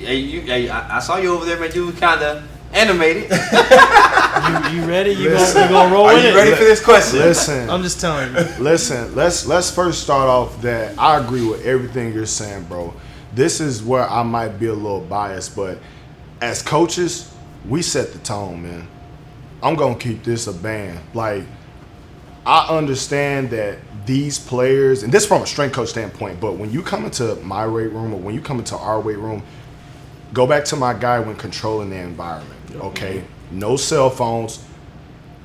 I saw you over there, man. You kind of animated. You ready? You gonna roll with it? Are you ready for this question? Listen, I'm just telling you. Listen, let's first start off that I agree with everything you're saying, bro. This is where I might be a little biased, but as coaches, we set the tone, man. I'm gonna keep this a band. Like, I understand that these players, and this from a strength coach standpoint, but when you come into my weight room or when you come into our weight room, go back to my guy when controlling the environment, okay? No cell phones,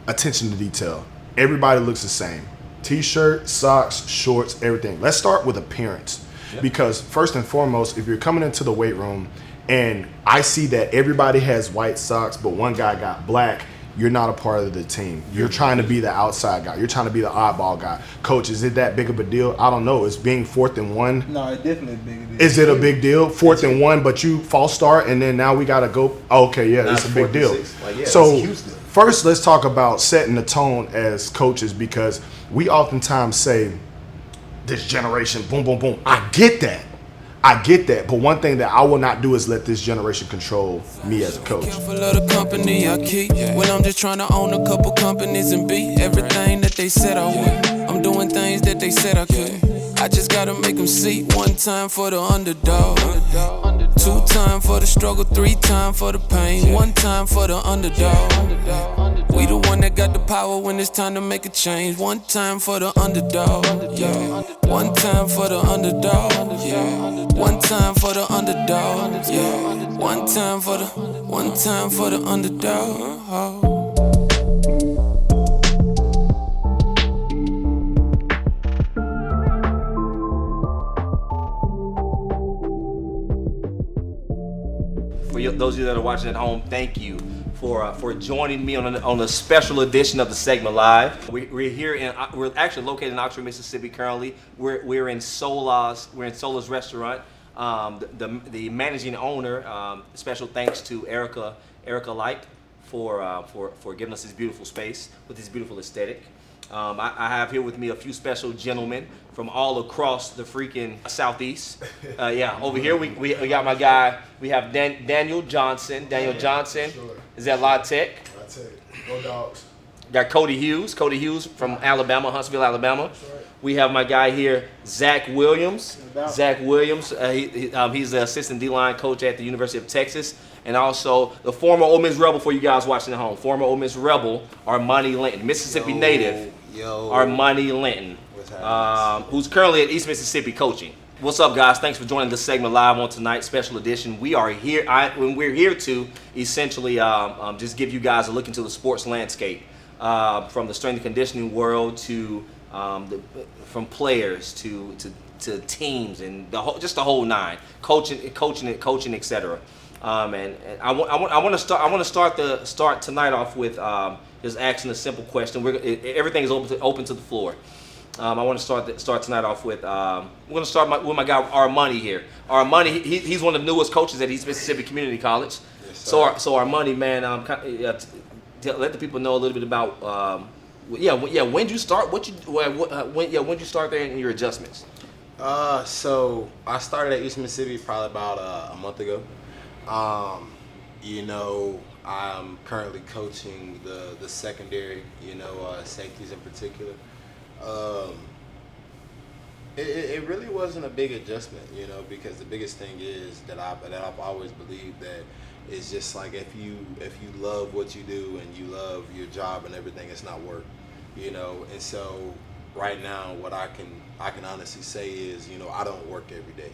attention to detail. Everybody looks the same. T-shirt, socks, shorts, everything. Let's start with appearance. Because first and foremost, if you're coming into the weight room and I see that everybody has white socks, but one guy got black, you're not a part of the team. You're trying to be the outside guy. You're trying to be the oddball guy. Coach, is it that big of a deal? I don't know. It's being 4th and 1. No, it's definitely a big deal. Is it a big deal? 4th and 1, but you false start, and then now we got to go. Okay, yeah, it's a big deal. So first, let's talk about setting the tone as coaches, because we oftentimes say, this generation, boom, boom, boom. I get that. But one thing that I will not do is let this generation control me as a coach. Careful of the company I keep. Well, I'm just trying to own a couple companies and be everything that they said I would. I'm doing things that they said I could. I just gotta make them see. 1 time for the underdog, 2 times for the struggle, 3 times for the pain, 1 time for the underdog. We the one that got the power when it's time to make a change. 1 time for the underdog, yeah. 1 time for the underdog, yeah. 1 time for the underdog, yeah. 1 time for the underdog. For those of you that are watching at home, thank you for joining me on a special edition of the Segment Live. We're here we're actually located in Oxford, Mississippi. Currently, we're in Sola's restaurant. The managing owner. Special thanks to Erica Light for giving us this beautiful space with this beautiful aesthetic. I have here with me a few special gentlemen from all across the freaking Southeast. Over here we got my guy. We have Daniel Johnson. Daniel Johnson is at La Tech. La Tech. Go Dogs. Got Cody Hughes. Cody Hughes from Alabama, Huntsville, Alabama. Right. We have my guy here, Zach Williams. Zach Williams. He's the assistant D-line coach at the University of Texas, and also the former Ole Miss Rebel for you guys watching at home. Former Ole Miss Rebel, Armani Linton, Mississippi native. Armani Linton, who's currently at East Mississippi coaching. What's up, guys? Thanks for joining this segment live on tonight's special edition. We are here. We're here to essentially just give you guys a look into the sports landscape, from the strength and conditioning world to from players to teams and just the whole nine, coaching, etc. And I want to start tonight off with just asking a simple question. Everything is open to the floor. I want to start tonight off with we're going to start with my guy Armani here. Armani, he's one of the newest coaches at East Mississippi Community College. Yes, so Armani, man, let the people know a little bit about when you start, when you start there and your adjustments. So I started at East Mississippi probably about a month ago. I'm currently coaching the secondary, safeties in particular. It really wasn't a big adjustment, because the biggest thing is that I've always believed that it's just like if you love what you do and you love your job and everything, it's not work, And so right now, what I can honestly say is, I don't work every day,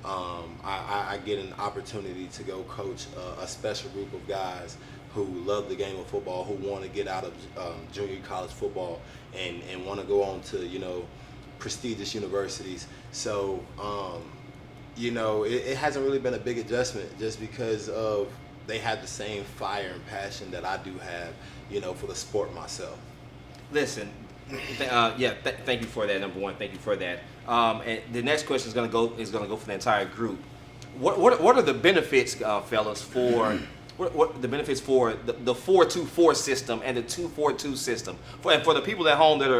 I get an opportunity to go coach a special group of guys who love the game of football, who want to get out of junior college football and want to go on to, prestigious universities. So, it hasn't really been a big adjustment just because of they have the same fire and passion that I do have, for the sport myself. Listen, thank you for that. Number one, thank you for that. And the next question is going to go for the entire group. What are the benefits, fellas, for what the benefits for the 4-2-4 system and the 2-4-2 system for the people at home that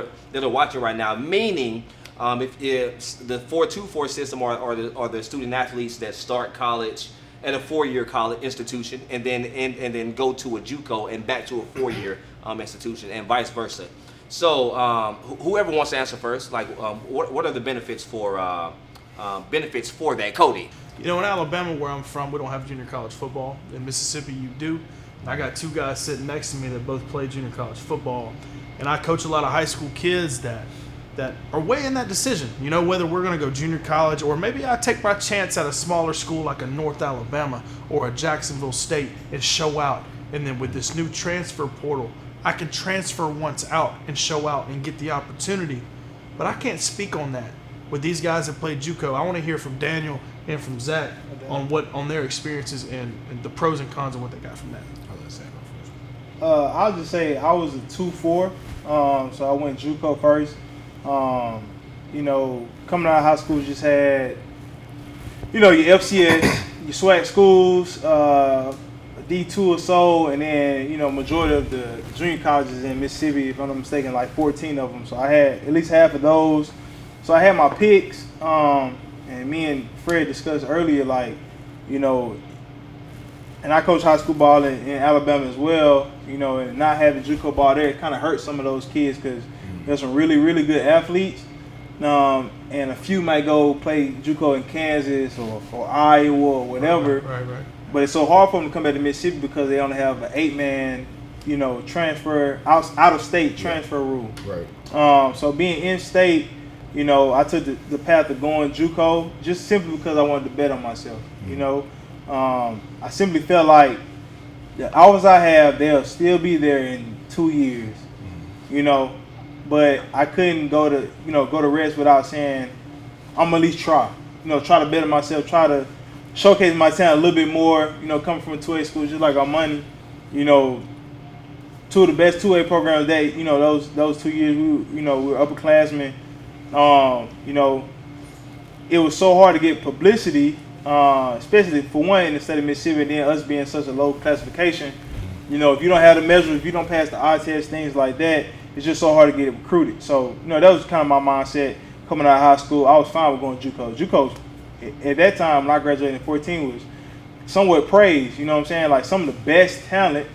are watching right now? Meaning, if the 4-2-4 system are the student athletes that start college at a 4-year college institution and then go to a JUCO and back to a 4-year institution and vice versa. So whoever wants to answer first, like what are the benefits for that, Cody? You know, in Alabama, where I'm from, we don't have junior college football. In Mississippi, you do. I got 2 guys sitting next to me that both play junior college football, and I coach a lot of high school kids that are weighing that decision. You know, whether we're going to go junior college or maybe I take my chance at a smaller school like a North Alabama or a Jacksonville State and show out. And then with this new transfer portal, I can transfer once out and show out and get the opportunity. But I can't speak on that with these guys that play JUCO. I want to hear from Daniel and from Zach on their experiences and the pros and cons of what they got from that. I'll just say I was a 2-4, so I went JUCO first. You know, coming out of high school, just had, you know, your FCS, your SWAC schools, D2 or so, and then, you know, majority of the junior colleges in Mississippi, if I'm not mistaken, like 14 of them. So I had at least half of those. So I had my picks, and me and Fred discussed earlier, like, you know, and I coach high school ball in Alabama as well, you know, and not having JUCO ball there, it kind of hurt some of those kids because there's some really, really good athletes. And a few might go play JUCO in Kansas or Iowa or whatever. Right. But it's so hard for them to come back to Mississippi because they only have an 8-man, you know, transfer, out of state transfer rule. Right. So being in state, you know, I took the path of going JUCO just simply because I wanted to bet on myself. You know, I simply felt like the hours I have, they'll still be there in 2 years. You know, but I couldn't go to rest without saying I'm gonna at least try. You know, try to better myself, try to showcase my talent a little bit more. You know, coming from a 2A school just like Armani, you know, 2 of the best 2A programs that, you know, those 2 years we were upperclassmen. You know, it was so hard to get publicity, especially for one in the state of Mississippi, and then us being such a low classification. You know, if you don't have the measure, if you don't pass the eye test, things like that, it's just so hard to get recruited. So, you know, that was kind of my mindset coming out of high school. I was fine with going JUCO. JUCO, at that time, when I graduated in 14, was somewhat praised. You know what I'm saying? Like some of the best talent,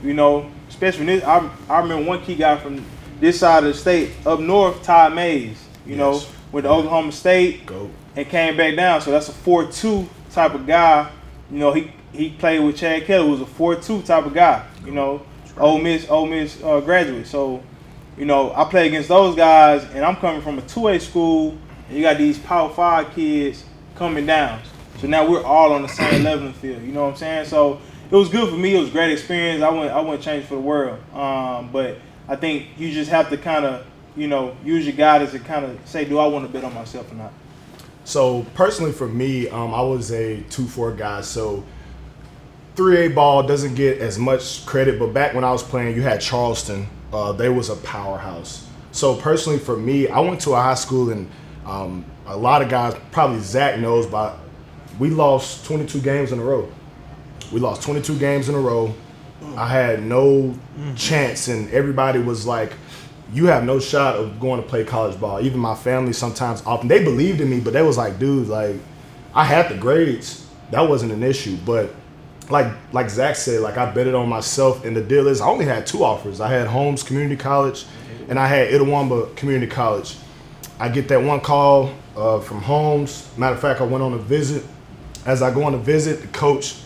you know, especially when this. I remember one key guy from this side of the state, up north, Todd Mays, you know, went to Oklahoma State and came back down. So that's a 4-2 type of guy. You know, he played with Chad Kelly, who was a 4-2 type of guy, you know. Ole Miss graduate. So, you know, I play against those guys, and I'm coming from a 2A school, and you got these Power 5 kids coming down. So now we're all on the same level in the field. You know what I'm saying? So it was good for me. It was a great experience. I wouldn't change for the world. But I think you just have to kind of, you know, use your guidance and kind of say, do I want to bet on myself or not? So personally for me, I was a 2-4 guy. So 3A ball doesn't get as much credit, but back when I was playing, you had Charleston. They was a powerhouse. So personally for me, I went to a high school, and a lot of guys, probably Zach knows, but we lost 22 games in a row. We lost 22 games in a row. I had no chance, and everybody was like, you have no shot of going to play college ball. Even my family sometimes, often, they believed in me, but they was like, dude, like, I had the grades. That wasn't an issue, but like Zach said, like I betted on myself, and the deal is I only had 2 offers. I had Holmes Community College and I had Itawamba Community College. I get that one call from Holmes. Matter of fact, I went on a visit. As I go on a visit, the coach,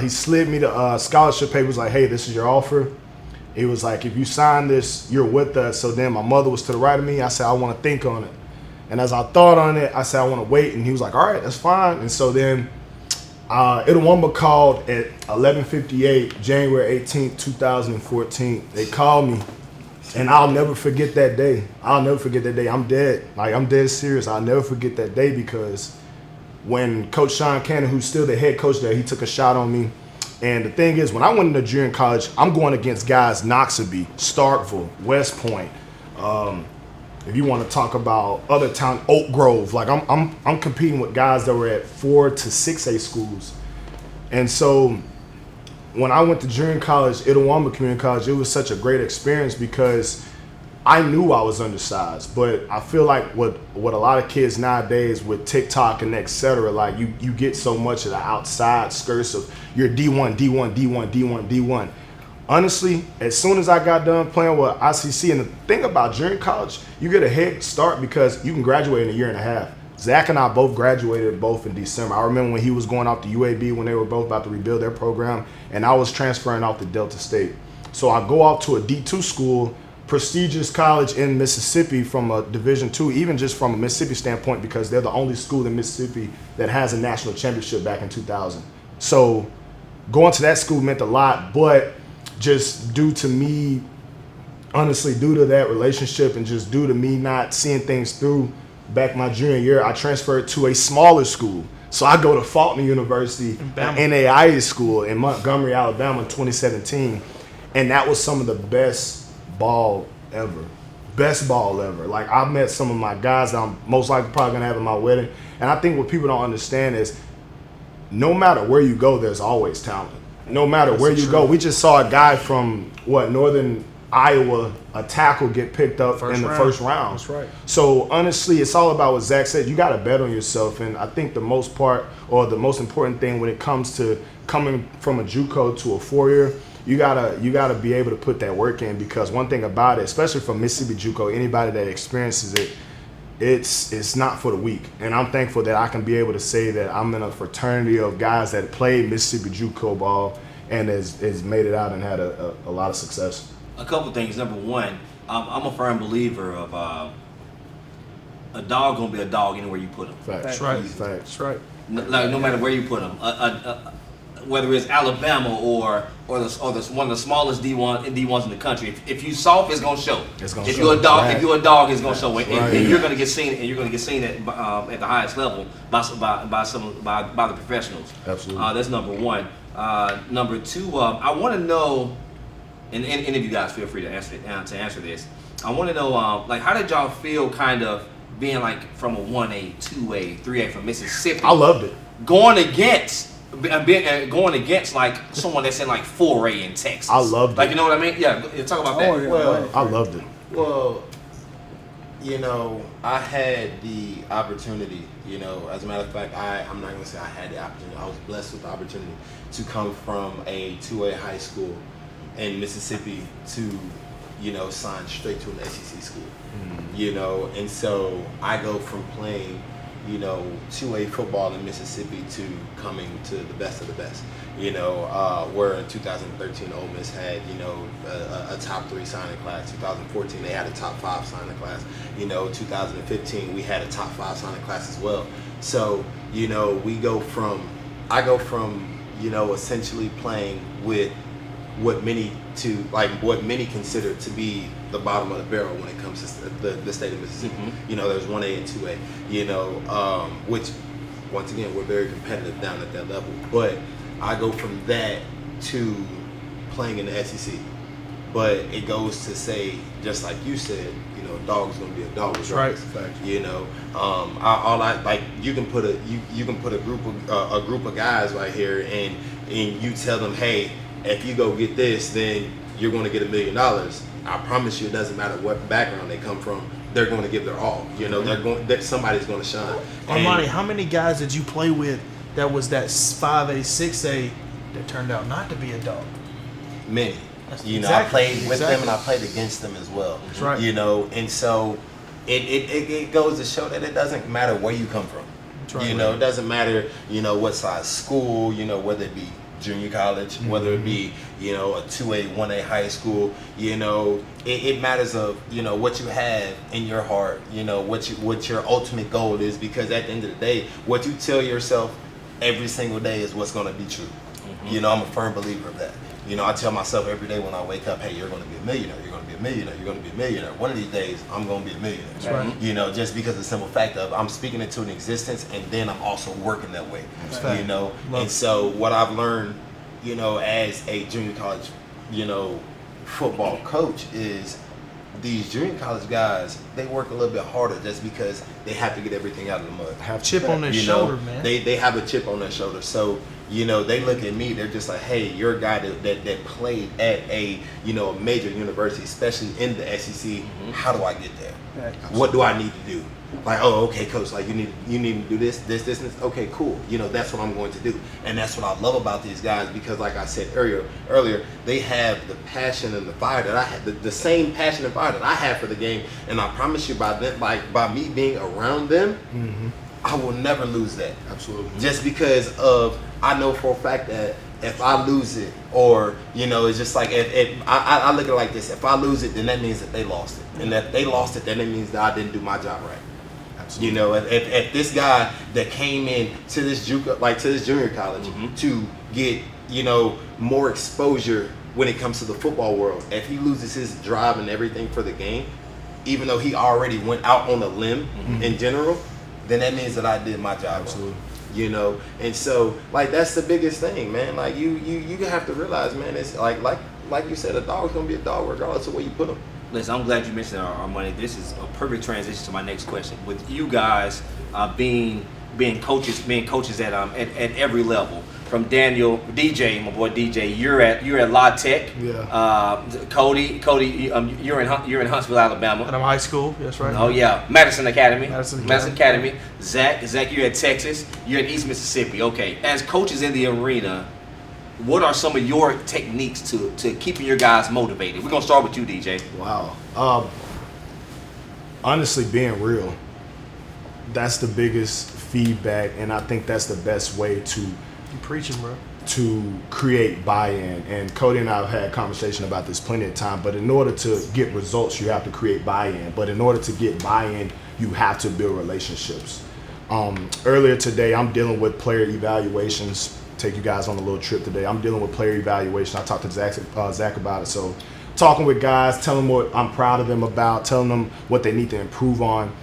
he slid me the scholarship papers like, hey, this is your offer. He was like, if you sign this, you're with us. So then my mother was to the right of me. I said, I want to think on it. And as I thought on it, I said, I want to wait. And he was like, all right, that's fine. And so then Itawamba called at 11:58, January 18th, 2014. They called me, and I'll never forget that day. I'll never forget that day. I'm dead. Like, I'm dead serious. I'll never forget that day because when Coach Sean Cannon, who's still the head coach there, he took a shot on me. And the thing is, when I went into junior college, I'm going against guys Knoxville, Starkville, West Point. If you want to talk about other town, Oak Grove, like I'm competing with guys that were at 4 to 6A schools. And so when I went to junior college, Itawamba Community College, it was such a great experience because I knew I was undersized, but I feel like what a lot of kids nowadays with TikTok and etc. Like you get so much of the outside skirts of you're D1, D1, D1, D1, D1. Honestly, as soon as I got done playing with ICC, and the thing about junior college, you get a head start because you can graduate in a year and a half. Zach and I both graduated both in December. I remember when he was going off to UAB when they were both about to rebuild their program, and I was transferring off to Delta State. So I go off to a D2 school, prestigious college in Mississippi from a Division II, even just from a Mississippi standpoint, because they're the only school in Mississippi that has a national championship back in 2000. So going to that school meant a lot, but just due to me, honestly, due to that relationship and just due to me not seeing things through back my junior year, I transferred to a smaller school. So I go to Faulkner University, an NAIA school in Montgomery, Alabama in 2017. And that was some of the best ball ever. Best ball ever. Like, I met some of my guys that I'm most likely probably going to have at my wedding. And I think what people don't understand is no matter where you go, there's always talent. No matter where you go. We just saw a guy from, northern Iowa, a tackle get picked up in the first round. That's right. So, honestly, it's all about what Zach said. You got to bet on yourself. And I think the most important thing when it comes to coming from a JUCO to a four-year, you gotta be able to put that work in, because one thing about it, especially from Mississippi JUCO, anybody that experiences it, it's not for the weak. And I'm thankful that I can be able to say that I'm in a fraternity of guys that played Mississippi JUCO ball and has made it out and had a lot of success. A couple things. Number one, I'm a firm believer of a dog gonna be a dog anywhere you put him. Facts. Right. Facts. Right. No matter where you put him. Whether it's Alabama or one of the smallest D1s in the country, if you soft, it's gonna show. If you're a dog, it's gonna show, and you're gonna get seen. And you're gonna get seen at the highest level by the professionals. Absolutely. That's number one. Number two, I want to know, and any of you guys feel free to answer this. I want to know, like, how did y'all feel, kind of being like from a 1A, 2A, 3A from Mississippi? I loved it. Going against like someone that's in like 4A in Texas. I loved it. Like, you know what I mean? Yeah, talk about that. Well, I loved it. Well, I had the opportunity, as a matter of fact, I'm not going to say I had the opportunity. I was blessed with the opportunity to come from a 2A high school in Mississippi to, sign straight to an SEC school, and so I go from playing 2A football in Mississippi to coming to the best of the best. Where in 2013 Ole Miss had a top 3 signing class. 2014 they had a top 5 signing class. 2015 we had a top 5 signing class as well. So I go from essentially playing with what many consider to be the bottom of the barrel when it comes to the state of Mississippi. Mm-hmm. There's 1A and 2A, which once again we're very competitive down at that level. But I go from that to playing in the SEC. But it goes to say, just like you said, a dog's gonna be a dog. That's right. You can put a group of guys right here, and you tell them, hey, if you go get this, then you're going to get $1 million. I promise you, it doesn't matter what background they come from. They're going to give their all. Somebody's going to shine. Armani, how many guys did you play with that was that 5A, 6A that turned out not to be a dog? Many. Exactly. I played with them and I played against them as well. That's right. And so it goes to show that it doesn't matter where you come from. That's right. It doesn't matter, what size school, whether it be junior college, whether it be, a 2A, 1A high school, it matters of, what you have in your heart, what your ultimate goal is, because at the end of the day, what you tell yourself every single day is what's going to be true. Mm-hmm. I'm a firm believer of that. I tell myself every day when I wake up, hey, you're going to be a millionaire, you're going to be a millionaire, you're going to be a millionaire. One of these days, I'm going to be a millionaire. Right. Just because of the simple fact of I'm speaking into an existence, and then I'm also working that way. And so what I've learned, as a junior college, football coach is these junior college guys, they work a little bit harder just because they have to get everything out of the mud. Have chip on their shoulder, man. They have a chip on their shoulder. So, you know, they look at me, they're just like, hey, you're a guy that played at a, you know, a major university, especially in the SEC. How do I get there? What do I need to do? Like, oh, okay, coach, like you need to do this. Okay, cool. You know, that's what I'm going to do. And that's what I love about these guys, because like I said earlier, they have the passion and the fire that I had, the same passion and fire that I have for the game. And I promise you, by me being around them, I will never lose that. Absolutely. Just because of, I know for a fact that if I lose it, or, you know, it's just like, I look at it like this: if I lose it, then that means that they lost it. And if they lost it, then it means that I didn't do my job right. Absolutely. You know, if this guy that came in to this JUCO, like to this junior college, to get, you know, more exposure when it comes to the football world, if he loses his drive and everything for the game, even though he already went out on a limb in general, then that means that I did my job. Absolutely. You know, and so like that's the biggest thing, man. Like you have to realize, man, it's like you said, a dog's gonna be a dog regardless of where you put him. Listen, I'm glad you mentioned Armani. This is a perfect transition to my next question. With you guys being coaches at every level, from Daniel, DJ, my boy DJ, you're at La Tech. Yeah. Cody, you're in Huntsville, Alabama. And I'm high school. That's right. Oh yeah, Madison Academy. Madison Academy. Zach, you're at Texas. You're in East Mississippi. Okay, as coaches in the arena, what are some of your techniques to keeping your guys motivated? We're gonna start with you, DJ. Wow. Honestly, being real, that's the biggest feedback, and I think that's the best way to You preaching, bro. to create buy-in. And Cody and I have had conversation about this plenty of time, but in order to get results, you have to create buy-in. But in order to get buy-in, you have to build relationships. Earlier today, I'm dealing with player evaluations. Take you guys on a little trip today. I'm dealing with player evaluation. I talked to Zach about it. So talking with guys, telling them what I'm proud of them about, telling them what they need to improve on.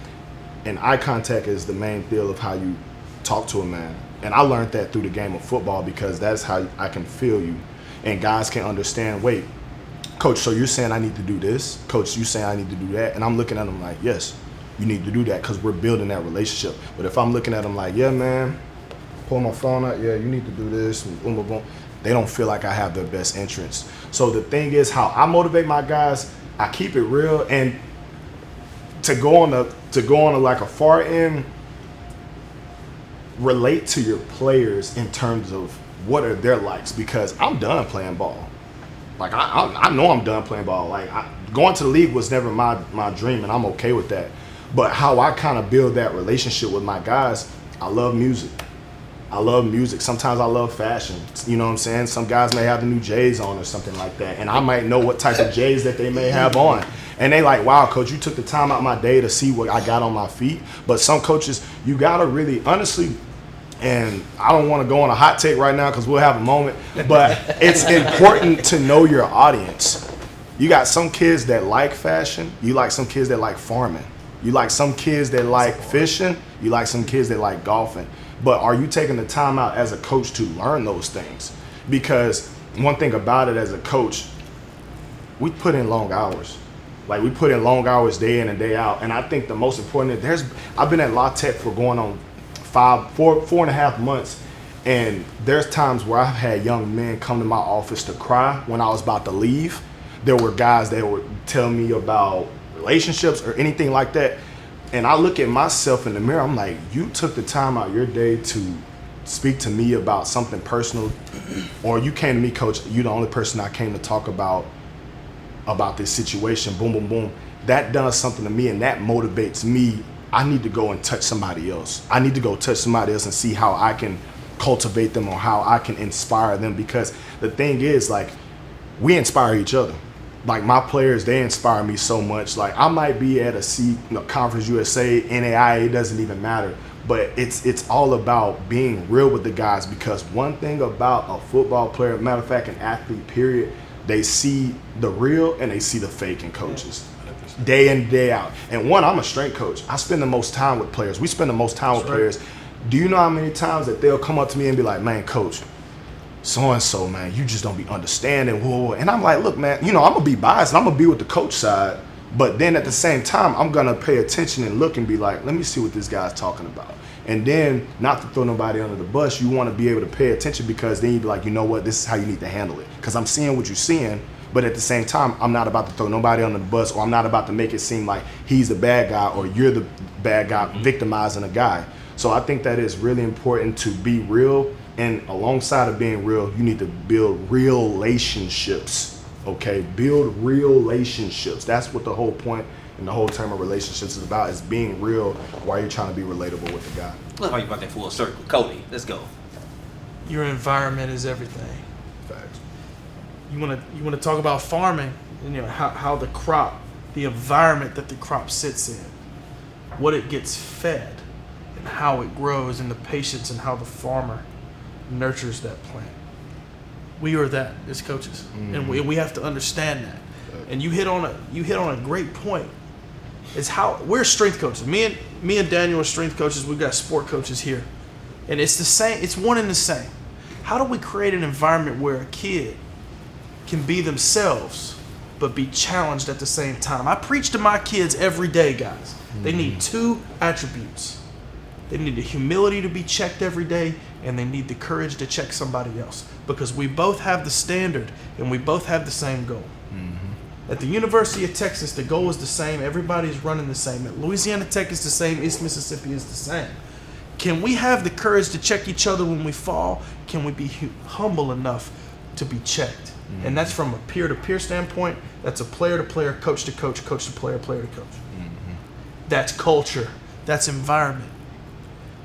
And eye contact is the main deal of how you talk to a man. And I learned that through the game of football, because that's how I can feel you. And guys can understand, wait, coach, so you're saying I need to do this? Coach, you saying I need to do that? And I'm looking at them like, yes, you need to do that, because we're building that relationship. But if I'm looking at them like, yeah, man, pull my phone out, yeah, you need to do this, boom, boom, boom, they don't feel like I have their best interests. So the thing is, how I motivate my guys, I keep it real. And to go on a like a far end, relate to your players in terms of what are their likes, because I'm done playing ball. Like I know I'm done playing ball. Like going to the league was never my dream, and I'm okay with that. But how I kind of build that relationship with my guys, I love music. Sometimes I love fashion. You know what I'm saying? Some guys may have the new J's on or something like that, and I might know what type of J's that they may have on. And they like, wow, coach, you took the time out of my day to see what I got on my feet. But some coaches, you gotta really, honestly, and I don't want to go on a hot take right now because we'll have a moment, but it's important to know your audience. You got some kids that like fashion. You like some kids that like farming. You like some kids that like fishing. You like some kids that like golfing. But are you taking the time out as a coach to learn those things? Because one thing about it as a coach, we put in long hours. Like we put in long hours day in and day out. And I think the most important, I've been at La Tech for going on 4.5 months. And there's times where I've had young men come to my office to cry when I was about to leave. There were guys that would tell me about relationships or anything like that. And I look at myself in the mirror, I'm like, you took the time out your day to speak to me about something personal, or you came to me, coach, you're the only person I came to talk about this situation, boom, boom, boom. That does something to me, and that motivates me. I need to go and touch somebody else. I need to go touch somebody else and see how I can cultivate them or how I can inspire them, because the thing is, like, we inspire each other. Like my players, they inspire me so much. Like I might be at a Conference USA, NAIA, it doesn't even matter. But it's all about being real with the guys, because one thing about a football player, matter of fact, an athlete, period, they see the real and they see the fake in coaches. Day in, day out. And I'm a strength coach. I spend the most time with players. We spend the most time with players. Do you know how many times that they'll come up to me and be like, man, coach, so-and-so, man, you just don't be understanding. Whoa. And I'm like, look, man, I'm going to be biased and I'm going to be with the coach side. But then at the same time, I'm going to pay attention and look and be like, let me see what this guy's talking about. And then, not to throw nobody under the bus, you want to be able to pay attention, because then you be like, you know what, this is how you need to handle it. Because I'm seeing what you're seeing, but at the same time, I'm not about to throw nobody under the bus, or I'm not about to make it seem like he's the bad guy or you're the bad guy victimizing a guy. So I think that it's really important to be real, and alongside of being real, you need to build real relationships, okay? Build real relationships. That's what the whole point and the whole term of relationships is about, is being real while you're trying to be relatable with the guy. Look how you brought that full circle. Cody, let's go. Your environment is everything. Facts. You want to talk about farming, and how the crop, the environment that the crop sits in, what it gets fed, and how it grows, and the patience and how the farmer nurtures that plant. We are that as coaches, and we have to understand that. And you hit on a great point. Is how we're strength coaches. Me and Daniel are strength coaches. We've got sport coaches here, and it's the same. It's one and the same. How do we create an environment where a kid can be themselves but be challenged at the same time? I preach to my kids every day, guys. They need two attributes. They need the humility to be checked every day, and they need the courage to check somebody else, because we both have the standard and we both have the same goal. At the University of Texas, the goal is the same. Everybody's running the same. At Louisiana Tech is the same. East Mississippi is the same. Can we have the courage to check each other when we fall? Can we be humble enough to be checked? And that's from a peer-to-peer standpoint. That's a player-to-player, coach-to-coach, coach-to-player, player-to-coach. That's culture. That's environment.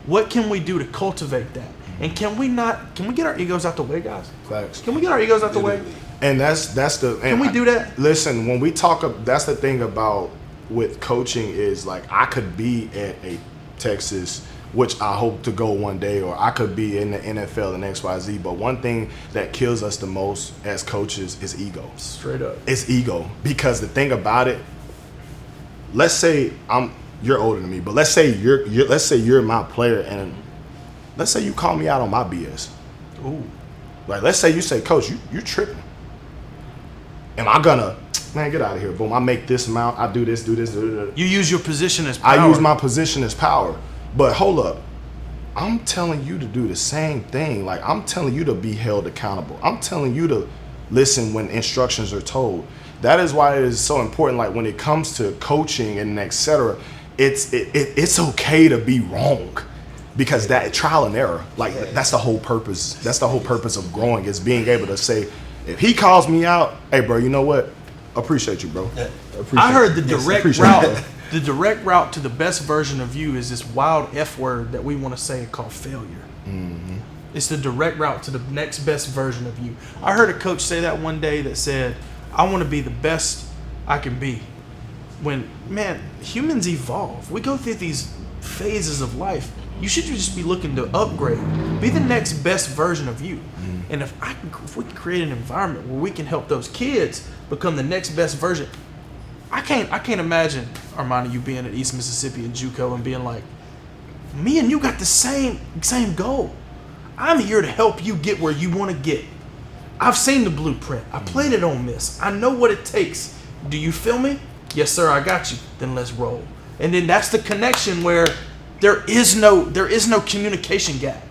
What can we do to cultivate that? And can we get our egos out the way, guys? Facts. Can we get our egos out the way? And that's the. And Can we do that? Listen, when we talk, that's the thing about with coaching is, like, I could be at a Texas, which I hope to go one day, or I could be in the NFL and XYZ. But one thing that kills us the most as coaches is ego. Straight up. It's ego, because the thing about it, let's say you're older than me, but let's say you're my player, and let's say you call me out on my BS. Ooh. Like, let's say you say, Coach, you tripping. Am I gonna, man, get out of here? Boom, I make this amount, I do this. You use your position as power. I use my position as power. But hold up. I'm telling you to do the same thing. Like, I'm telling you to be held accountable. I'm telling you to listen when instructions are told. That is why it is so important. Like, when it comes to coaching and etc., it's okay to be wrong, because that trial and error, like, that's the whole purpose. That's the whole purpose of growing, is being able to say, if he calls me out, hey, bro, you know what? Appreciate you, bro. I heard the direct route. The direct route to the best version of you is this wild F word that we want to say called failure. It's the direct route to the next best version of you. I heard a coach say that one day, that said, I want to be the best I can be. When, man, humans evolve. We go through these phases of life. You should just be looking to upgrade. Be the next best version of you. And if we can create an environment where we can help those kids become the next best version. I can't imagine, Armani, you being at East Mississippi and JUCO and being like, me and you got the same goal. I'm here to help you get where you want to get. I've seen the blueprint. I played it on Miss. I know what it takes. Do you feel me? Yes, sir, I got you. Then let's roll. And then that's the connection where there is no communication gap.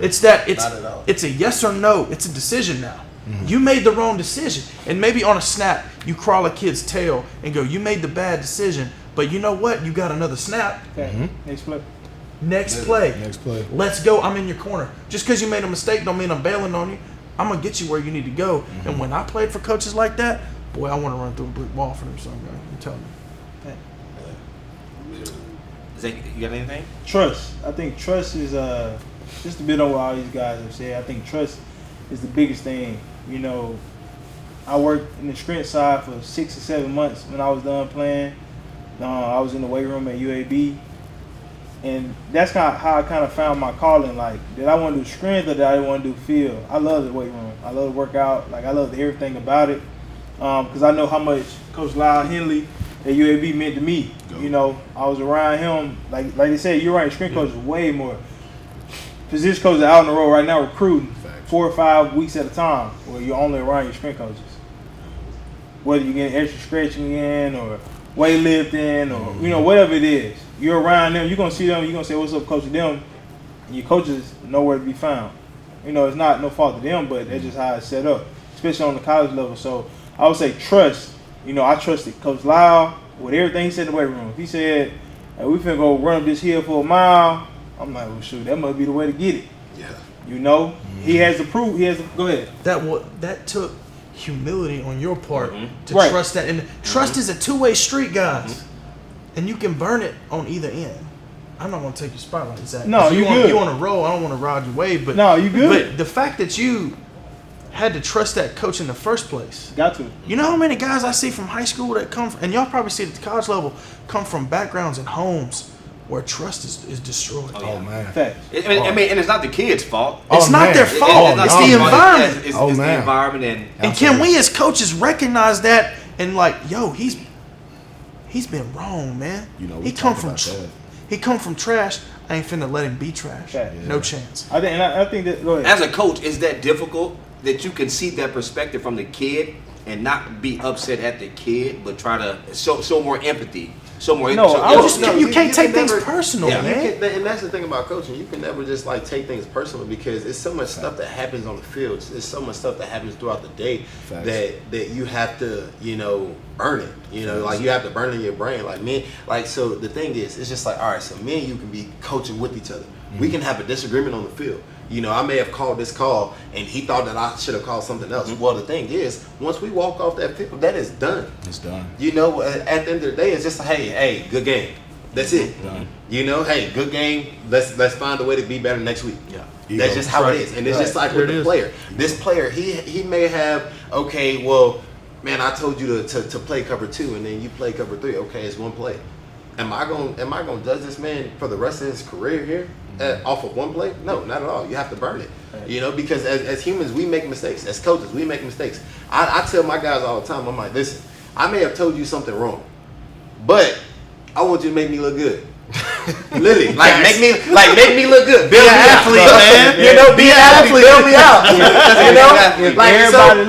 It's a yes or no. It's a decision now. You made the wrong decision. And maybe on a snap, you crawl a kid's tail and go, you made the bad decision, but you know what? You got another snap. Okay. Next play. Next play. Let's go. I'm in your corner. Just because you made a mistake don't mean I'm bailing on you. I'm going to get you where you need to go. And when I played for coaches like that, boy, I want to run through a brick wall for them. So I'm telling you. Zach, you got anything? Trust. I think trust is just a bit on what all these guys have said. I think trust is the biggest thing. You know, I worked in the strength side for 6 or 7 months when I was done playing. I was in the weight room at UAB. And that's how I kind of found my calling. Like, did I want to do strength or did I want to do field? I love the weight room. I love to work out. Like, I love everything about it. Because I know how much Coach Lyle Henley at UAB meant to me. You know, I was around him. Like they said, you're right, strength coach is way more. Position coaches are out on the road right now recruiting 4 or 5 weeks at a time, where you're only around your strength coaches. Whether you're getting extra stretching in or weightlifting or, you know, whatever it is. you're around them, you're gonna see them, you're gonna say, "What's up, coach?" to them, and your coaches nowhere to be found. You know, it's not no fault of them, but that's just how it's set up, especially on the college level. So I would say trust. You know, I trusted Coach Lyle with everything he said in the weight room. If he said, "Hey, we finna go run up this hill for a mile," I'm like, "Well, shoot, that must be the way to get it." Yeah. You know, he has to prove. Go ahead. That took humility on your part to Right. trust that, and trust is a two-way street, guys, and you can burn it on either end. I'm not gonna take your spotlight, Zach. No, you good. You on a roll. I don't want to ride your wave, but No, you good. But the fact that you had to trust that coach in the first place. Got to. You know how many guys I see from high school that come from, and y'all probably see it at the college level, come from backgrounds and homes where trust is destroyed. Oh man. Facts. I mean, and it's not the kids' fault. It's not their fault. It's the environment. It's Oh, the man. environment, And can we as coaches recognize that and like, yo, he's been wrong, man. You know, we he come talk from about that. he come from trash. I ain't finna let him be trash. Yeah. No chance. I think that. Go ahead. As a coach, is that difficult that you can see that perspective from the kid and not be upset at the kid, but try to show more empathy, show more. No, I was know, you can't take things never- personal, Yeah. man. And that's the thing about coaching. You can never just like take things personal because it's so much stuff that happens on the field. There's so much stuff that happens throughout the day Facts. that you have to, you know, earn it. You know, like you have to burn it in your brain. Like me, like so the thing is, it's just like, all right, so me and you can be coaching with each other. We can have a disagreement on the field. You know, I may have called this call and he thought that I should have called something else. Well, the thing is, once we walk off that field, that is done. It's done. You know, at the end of the day, it's just hey, good game. That's it. Done. You know, hey, good game. Let's find a way to be better next week. Yeah. That's just how it is, and it's just like with the player. This player, he may have well, man, I told you to play cover 2, and then you play cover 3. Okay, it's one play. Am I gonna judge this man for the rest of his career here off of one play? No, not at all. You have to burn it. You know, because as humans, we make mistakes. As coaches, we make mistakes. I tell my guys all the time. I'm like, listen, I may have told you something wrong, but I want you to make me look good. Literally, make me look good. Build me athlete, out, man. You know, be an athlete. Build me out. You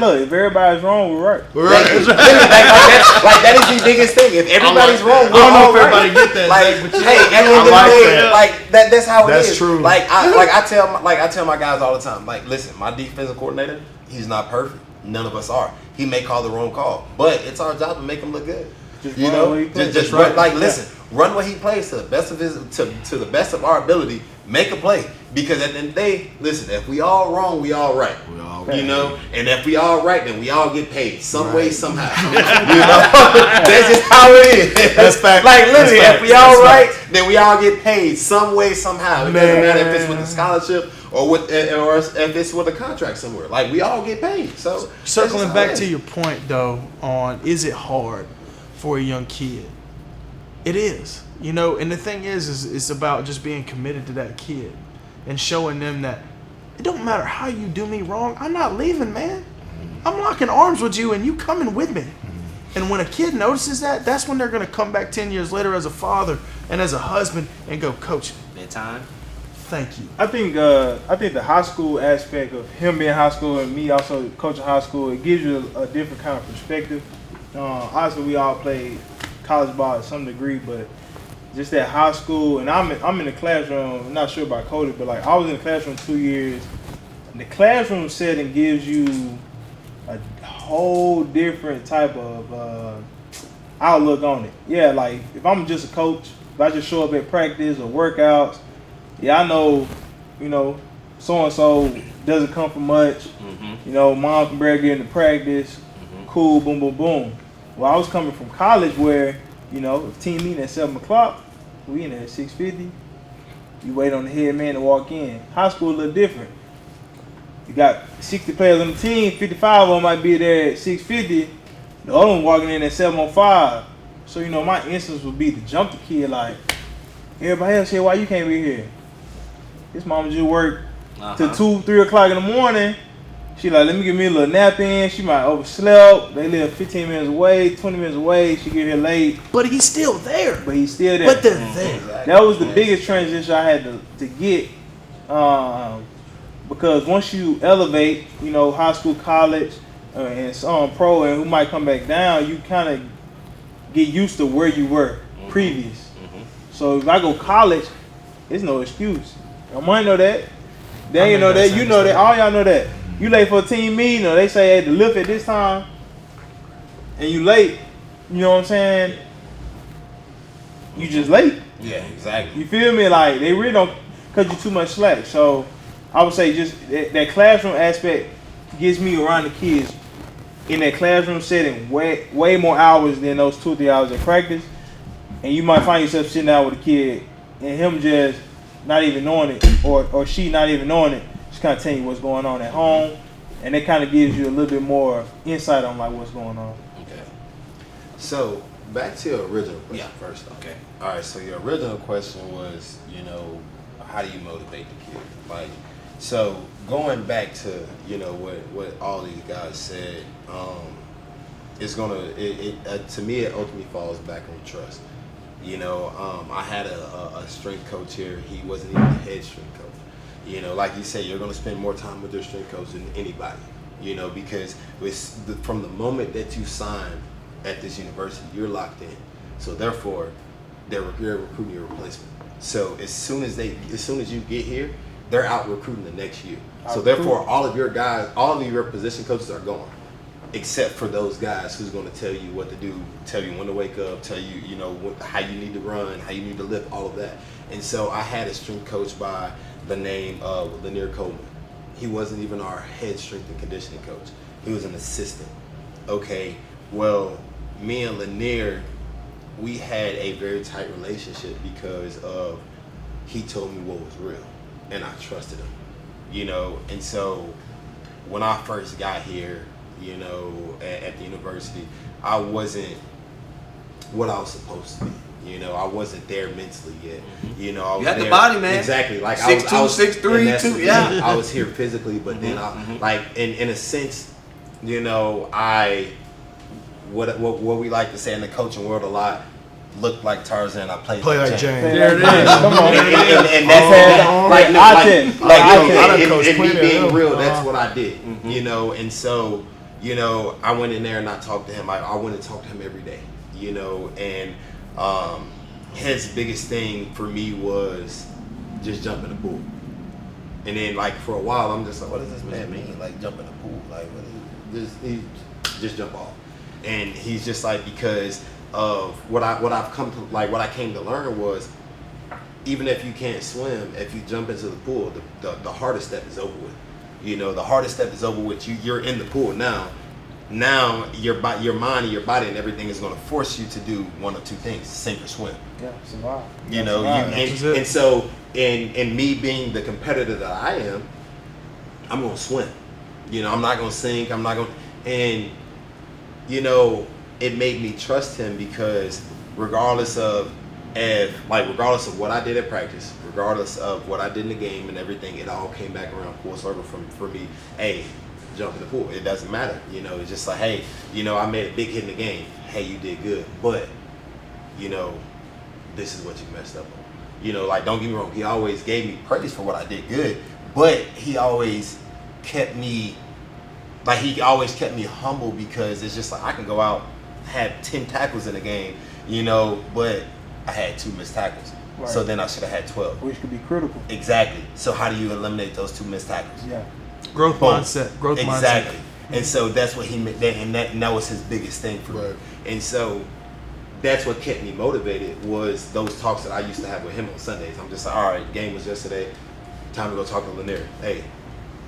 know, If everybody's wrong, we're right. that is the biggest thing. If everybody's wrong, we're I don't know all if right. everybody get that. Like, Zach, but hey, at the end of the day, that's how it is. That's true. I tell my guys all the time. Like, listen, my defensive coordinator, he's not perfect. None of us are. He may call the wrong call, but it's our job to make him look good. Just You run know, what he plays. just That's run. right. Listen, run what he plays to the best of to the best of our ability. Make a play, because at the end of the day, listen, if we all wrong, we all right. We all You know, and if we all right, then we all get paid some way, somehow. You know, that's just how it is. That's fact. Like literally, That's if we facts. all That's right, then we all get paid some way, somehow. It doesn't matter if it's with a scholarship or if it's with a contract somewhere. Like we all get paid. So that's Circling just how back it to is. your point though, on is it hard for a young kid? It is. You know, and the thing is it's about just being committed to that kid and showing them that it don't matter how you do me wrong, I'm not leaving, man. I'm locking arms with you and you coming with me. And when a kid notices that, that's when they're going to come back 10 years later as a father and as a husband and go, coach, That time. thank you. I think the high school aspect of him being high school and me also coaching high school, it gives you a different kind of perspective. Obviously, we all played college ball to some degree, but just that high school, and I'm in the classroom. I'm not sure about Cody, but like I was in the classroom 2 years. And the classroom setting gives you a whole different type of outlook on it. Yeah, like if I'm just a coach, if I just show up at practice or workouts, yeah, I know, you know, so and so doesn't come from much. You know, mom can barely get into practice. Cool, boom, boom, boom. Well, I was coming from college where, you know, if team meeting at 7 o'clock, we in there at 6:50. You wait on the head man to walk in. High school a little different. You got 60 players on the team, 55 of them might be there at 6:50. The other one walking in at 7:05. So, you know, my instance would be to jump the kid like, everybody else here, why you can't be here? His mama just worked till 2, 3 o'clock in the morning. She like, let me give me a little nap in. She might overslept. They live 15 minutes away, 20 minutes away. She get here late. But he's still there. But he's still there. But they're there. That was the biggest transition I had to get. Because once you elevate, you know, high school, college, and some pro, and who might come back down, you kind of get used to where you were previous. So if I go college, there's no excuse. Armani know that. They ain't know that. You know that. All y'all know that. You late for a team meeting, or they say, hey, to lift at this time, and you late. You know what I'm saying? You just late. Yeah, exactly. You feel me? Like, they really don't cut you too much slack. So I would say just that classroom aspect gets me around the kids in that classroom setting way more hours than those 2 or 3 hours of practice. And you might find yourself sitting down with a kid and him just not even knowing it, or she not even knowing it, just kind of telling you what's going on at home. And it kind of gives you a little bit more insight on like what's going on. Okay. So back to your original question first. Okay. All right. So your original question was, you know, how do you motivate the kid? Like, so going back to, you know, what all these guys said, it's gonna to me it ultimately falls back on trust. You know, I had a strength coach here. He wasn't even the head strength coach. You know, like you say, you're going to spend more time with your strength coach than anybody. You know, because from the moment that you sign at this university, you're locked in. So therefore, they're recruiting your replacement. So as soon as you get here, they're out recruiting the next year. So therefore, all of your position coaches are gone, except for those guys who's going to tell you what to do, tell you when to wake up, tell you, you know, how you need to run, how you need to lift, all of that. And so I had a strength coach by the name of Lanier Coleman. He wasn't even our head strength and conditioning coach. He was an assistant. Okay, well, me and Lanier, we had a very tight relationship because of he told me what was real, and I trusted him. You know, and so when I first got here, you know, at the university, I wasn't what I was supposed to be. You know, I wasn't there mentally yet. You know, I was had there, the body, man. Exactly. Like 6'2", I was 6'3", 2, yeah. I was here physically, but then like in a sense, you know, what we like to say in the coaching world a lot, looked like Tarzan. I played like James. There it is. Come on. And that's and me being real, that's what I did. You know, and so, you know, I went in there and I talked to him. I went and talked to him every day. You know, and his biggest thing for me was just jump in the pool. And then, like, for a while, I'm just like, what does this man mean? Like, jump in the pool? Like, just jump off. And he's just like, because of what I came to learn was, even if you can't swim, if you jump into the pool, the hardest step is over with. You know, the hardest step is over with. You're in the pool now. Now your mind and your body and everything is going to force you to do one of two things: sink or swim. Yeah, survive. You know, and so in me being the competitor that I am, I'm going to swim. You know, I'm not going to sink. I'm not going to, and you know, it made me trust him because regardless of what I did at practice, regardless of what I did in the game and everything, it all came back around full circle for me. Hey, jump in the pool. It doesn't matter. You know, it's just like, hey, you know, I made a big hit in the game. Hey, you did good. But, you know, this is what you messed up on. You know, like, don't get me wrong. He always gave me praise for what I did good. But he always kept me humble because it's just like I can go out, have 10 tackles in a game, you know, but I had 2 missed tackles. Right. So then I should have had 12. Which could be critical. Exactly. So how do you eliminate those 2 missed tackles? Yeah. Growth mindset. Exactly. And so that's what he meant, and that was his biggest thing for me. And so that's what kept me motivated was those talks that I used to have with him on Sundays. I'm just like, all right, game was yesterday. Time to go talk to Lanier. Hey,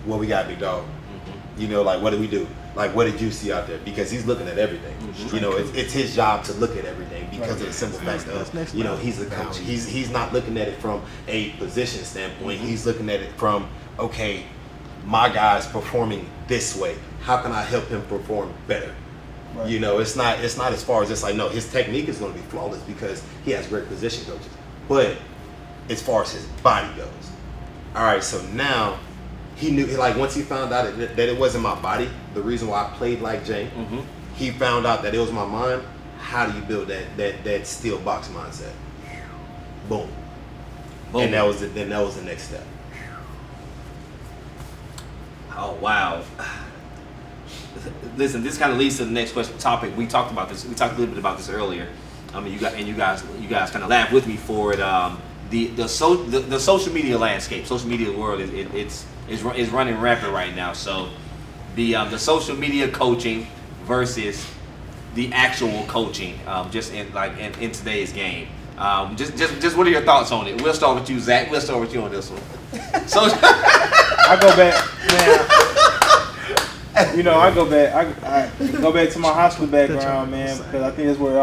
what we got, big dog? You know, like, what did we do? Like, what did you see out there? Because he's looking at everything. You know, it's his job to look at everything because of the simple fact of, you know, he's a coach. He's not looking at it from a position standpoint. He's looking at it from, okay, my guy's performing this way. How can I help him perform better? Right. You know, it's not as far as just like, no, his technique is going to be flawless because he has great position coaches. But as far as his body goes, all right, so now he knew, like, once he found out that it wasn't my body, the reason why I played like Jay, he found out that it was my mind. How do you build that steel box mindset? Boom. And that was the next step. Oh, wow. Listen, this kind of leads to the next topic. We talked a little bit about this earlier. I mean, you guys kind of laugh with me for it. The social media landscape, social media world is running rampant right now. So the social media coaching versus the actual coaching, just in today's game. Just what are your thoughts on it? We'll start with you, Zach. We'll start with you on this one. So I go back, man. You know, I go back to my high school background, man, because I think that's where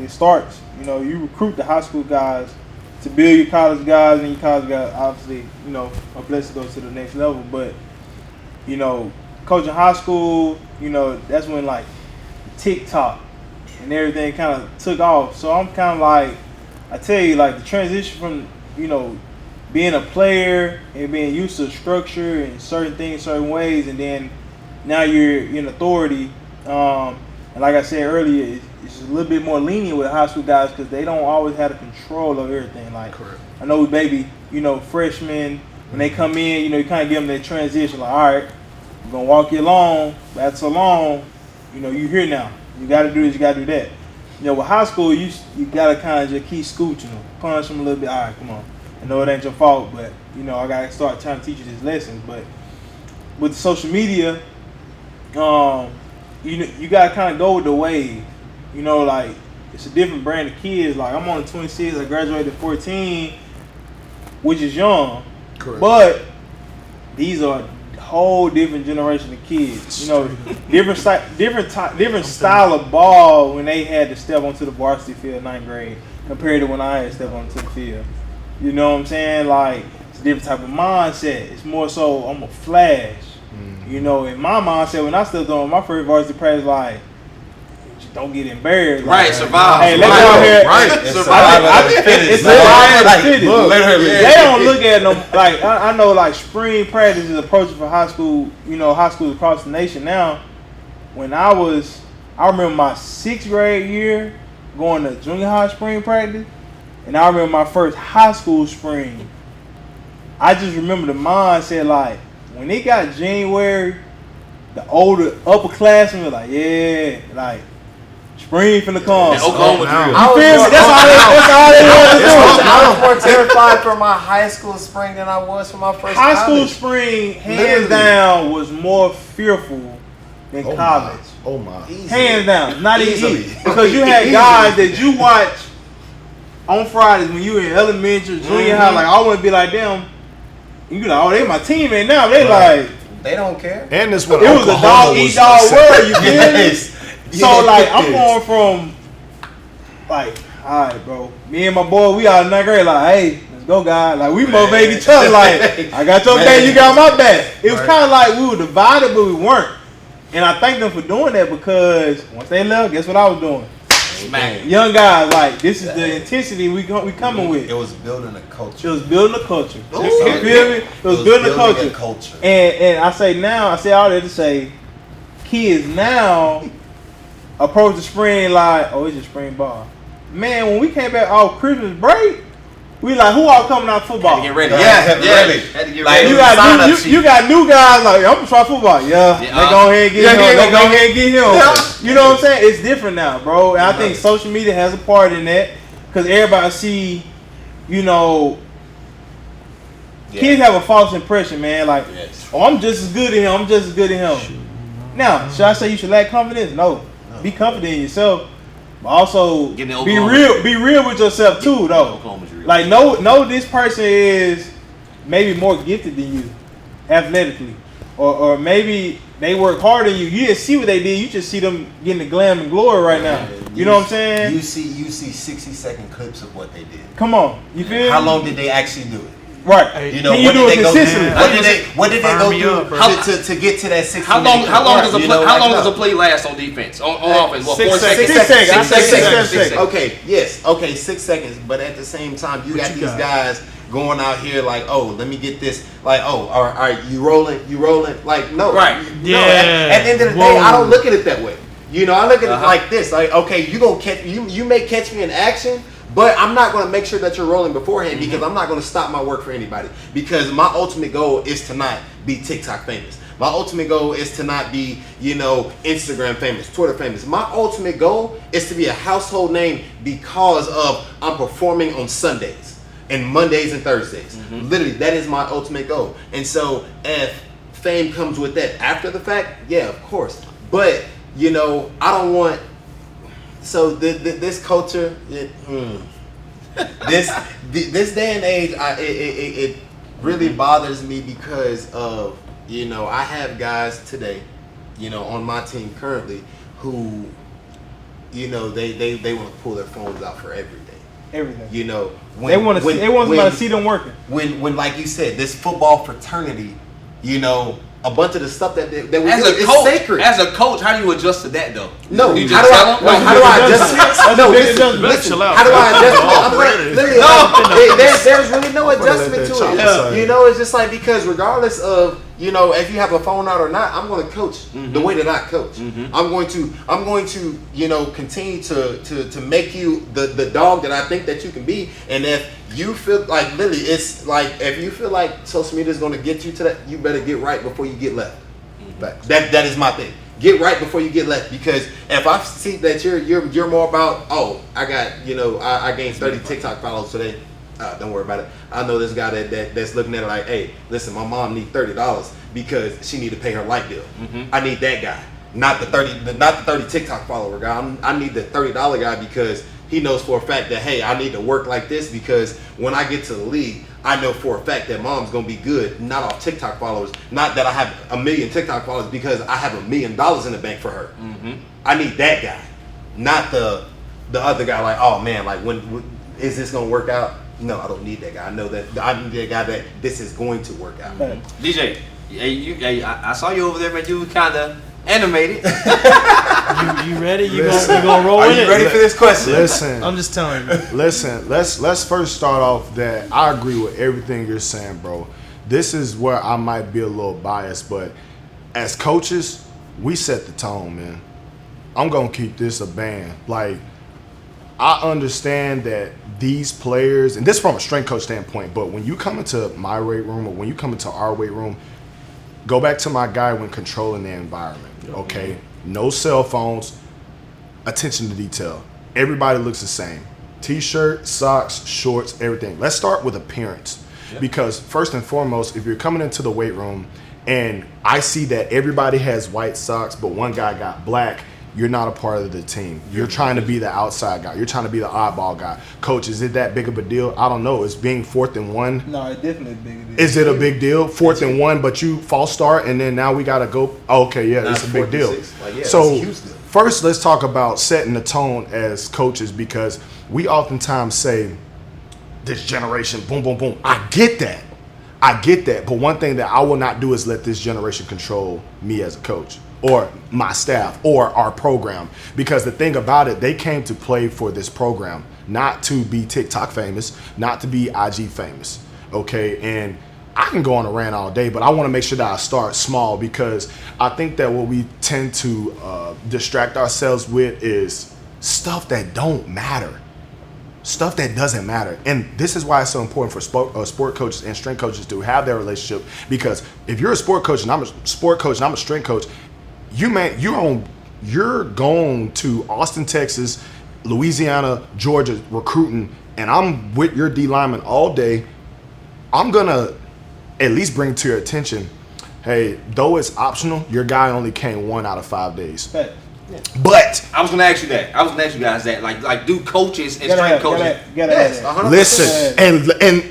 it starts. You know, you recruit the high school guys to build your college guys, and your college guys obviously, you know, are blessed to go to the next level. But, you know, coaching high school, you know, that's when like TikTok and everything kind of took off. So I'm kind of like, I tell you, like the transition from, you know, being a player and being used to structure and certain things, certain ways, and then now you're in authority. And like I said earlier, it's a little bit more lenient with high school guys because they don't always have the control of everything. Like, correct. I know with baby, you know, freshmen, when they come in, you know, you kind of give them that transition. Like, all right, we're going to walk you along. But after so long, you know, you're here now. You got to do this, you got to do that. You know, with high school, you got to kind of just keep scooching them, punch them a little bit. All right, come on. I know it ain't your fault, but, you know, I got to start trying to teach you this lesson. But with social media, you got to kind of go with the wave. You know, like, it's a different brand of kids. Like, I'm only 26. I graduated at 14, which is young. Correct. But these are a whole different generation of kids. You know, different style of ball when they had to step onto the varsity field in 9th grade compared to when I had to step onto the field. You know what I'm saying? Like, it's a different type of mindset. It's more so I'm a flash. Mm-hmm. You know, in my mindset, when I stepped on my first varsity practice, like, don't get embarrassed. Like, right, survive. Hey, let's go ahead. Right. It's they don't look at them like I know like spring practice is approaching for high school, you know, high schools across the nation now. When I remember my 6th grade year going to junior high spring practice, and I remember my first high school spring. I just remember the mindset like when it got January, the older upperclassmen were like, yeah, like spring finna come. Oklahoma drill. That's all they wanted to do. I was more terrified for my high school spring than I was for my first high college. school spring, hands down, was more fearful than college. Oh my. Hands down. Not easy. Because you had guys that you watch on Fridays when you were in elementary, junior high, like I wouldn't be like them. You like, oh, they my teammate now. They like they don't care. And this what it was a dog eat dog world, you feel me? So like I'm going from like, all right, bro. Me and my boy, we out in 9th grade, like, hey, let's go, guys. Like we motivate each other, like, I got your back, you got my back. It was kind of like we were divided, but we weren't. And I thank them for doing that because once they left, guess what I was doing? Smack. Young guys, like this is the intensity we coming with. It was building a culture. It was building a culture. You feel me? It was building a culture. And I say all that to say, kids now approach the spring like, oh, it's just spring ball. Man, when we came back off Christmas break, we like, who all coming out football? Had to get ready. Ready. Had to get Like, ready. You got new guys like, I'm gonna try football. Yeah. They go ahead and get him. They go ahead and get him. Yeah. You know what I'm saying? It's different now, bro. And I think social media has a part in that because everybody see, you know, kids have a false impression, man. Like, oh, I'm just as good as him. Now, should I say you should lack confidence? No. Be confident in yourself, but also be real with yourself too, though. Like, know this person is maybe more gifted than you, athletically, or maybe they work harder than you. You didn't see what they did. You just see them getting the glam and glory right now. You know what I'm saying? You see 60-second clips of what they did. Come on, you feel? How long did they actually do it? Right. You know, what did they go through to get to that 60? How long does a play last on defense? On offense? What, 4 seconds? 6 seconds. 6 seconds. Okay, yes. Okay, 6 seconds. But at the same time, you got these guys going out here like, oh, let me get this. Like, oh, all right, you rolling. Like, no. Right. No, at the end of the day, I don't look at it that way. You know, I look at it like this. Like, okay, you gonna catch you may catch me in action, but I'm not going to make sure that you're rolling beforehand because I'm not going to stop my work for anybody because my ultimate goal is to not be TikTok famous. My ultimate goal is to not be, Instagram famous, Twitter famous. My ultimate goal is to be a household name because of I'm performing on Sundays and Mondays and Thursdays. Literally, that is my ultimate goal. And so if fame comes with that after the fact, yeah, of course. But, I don't want, so this culture, this day and age, it really bothers me because of, I have guys today, on my team currently who, they want to pull their phones out for everything. Everything. When, they want to see them working. When like you said, this football fraternity, a bunch of the stuff that we do is sacred. As a coach, how do you adjust to that though? No, you how do I adjust? No, listen. How do I adjust? There's really no adjustment to it. It's just like, because regardless of if you have a phone out or not, I'm going to coach the way that I coach. I'm going to continue to make you the dog that I think that you can be. And if you feel like, literally, it's like, if you feel like social media is going to get you to that, you better get right before you get left. That is my thing. Get right before you get left, because if I see that you're more about, I got I gained 30 TikTok followers today. Don't worry about it. I know this guy that's looking at it like, hey, listen, my mom needs $30 because she need to pay her light bill. I need that guy, not the 30 TikTok follower guy. I need the $30 guy because he knows for a fact that, hey, I need to work like this, because when I get to the league, I know for a fact that mom's gonna be good, not off TikTok followers. Not that I have 1 million TikTok followers, because I have $1 million in the bank for her. I need that guy, not the other guy. Like, oh man, like when is this gonna work out? No, I don't need that guy. I know that I need that guy that this is going to work out. DJ, I saw you over there, man. You kind of animated. You ready? You gonna roll with it? Are you ready for this question? Listen, I'm just telling you. Listen, let's first start off that I agree with everything you're saying, bro. This is where I might be a little biased, but as coaches, we set the tone, man. I'm gonna keep this a band. Like, I understand that these players, and this from a strength coach standpoint, but when you come into my weight room or when you come into our weight room, go back to my guy when controlling the environment, okay? No cell phones, attention to detail. Everybody looks the same. T-shirt, socks, shorts, everything. Let's start with appearance. Because first and foremost, if you're coming into the weight room and I see that everybody has white socks, but one guy got black, you're not a part of the team. You're trying to be the outside guy. You're trying to be the oddball guy. Coach, is it that big of a deal? I don't know. It's being 4th and 1. No, it's definitely a big deal. Is it a big deal? 4th and 1, but you false start, and then now we got to go. Oh, okay, yeah, it's a big deal. So first, let's talk about setting the tone as coaches, because we oftentimes say, this generation, boom, boom, boom. I get that. But one thing that I will not do is let this generation control me as a coach, or my staff, or our program. Because the thing about it, they came to play for this program, not to be TikTok famous, not to be IG famous, okay? And I can go on a rant all day, but I want to make sure that I start small, because I think that what we tend to distract ourselves with is stuff that don't matter. Stuff that doesn't matter. And this is why it's so important for sport coaches and strength coaches to have their relationship, because if you're a sport coach and I'm a sport coach and I'm a strength coach, you're going to Austin, Texas, Louisiana, Georgia recruiting, and I'm with your D lineman all day. I'm gonna at least bring to your attention, hey, though it's optional, your guy only came 1 out of 5 days. Right. Yeah. But I was gonna ask you that. I was gonna ask you guys that. Like do coaches and strength coaches? Yes, listen,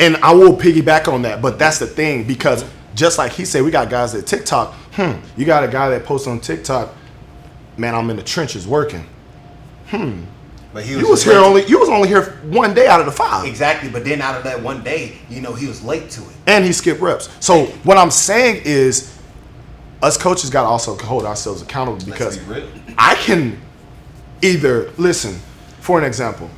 and I will piggyback on that. But that's the thing, because just like he said, we got guys at TikTok. You got a guy that posts on TikTok, man, I'm in the trenches working. But you was only here 1 day out of the 5. Exactly, but then out of that 1 day, he was late to it. And he skipped reps. So what I'm saying is, us coaches got to also hold ourselves accountable, because I can either, listen, for an example,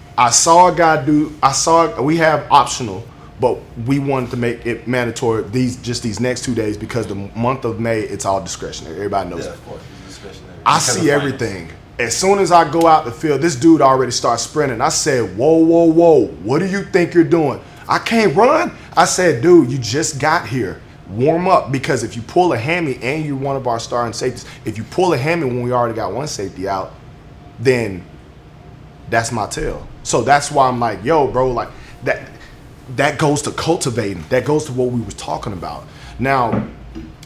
we have optional, but we wanted to make it mandatory these next 2 days, because the month of May, it's all discretionary. Everybody knows that. Of course, it's discretionary. I see everything. As soon as I go out the field, this dude already starts sprinting. I said, whoa, what do you think you're doing? I can't run. I said, dude, you just got here. warm up, because if you pull a hammy and you're one of our starting safeties, if you pull a hammy when we already got one safety out, then that's my tell. So that's why I'm like, yo, bro, like that goes to cultivating. That goes to what we were talking about. Now,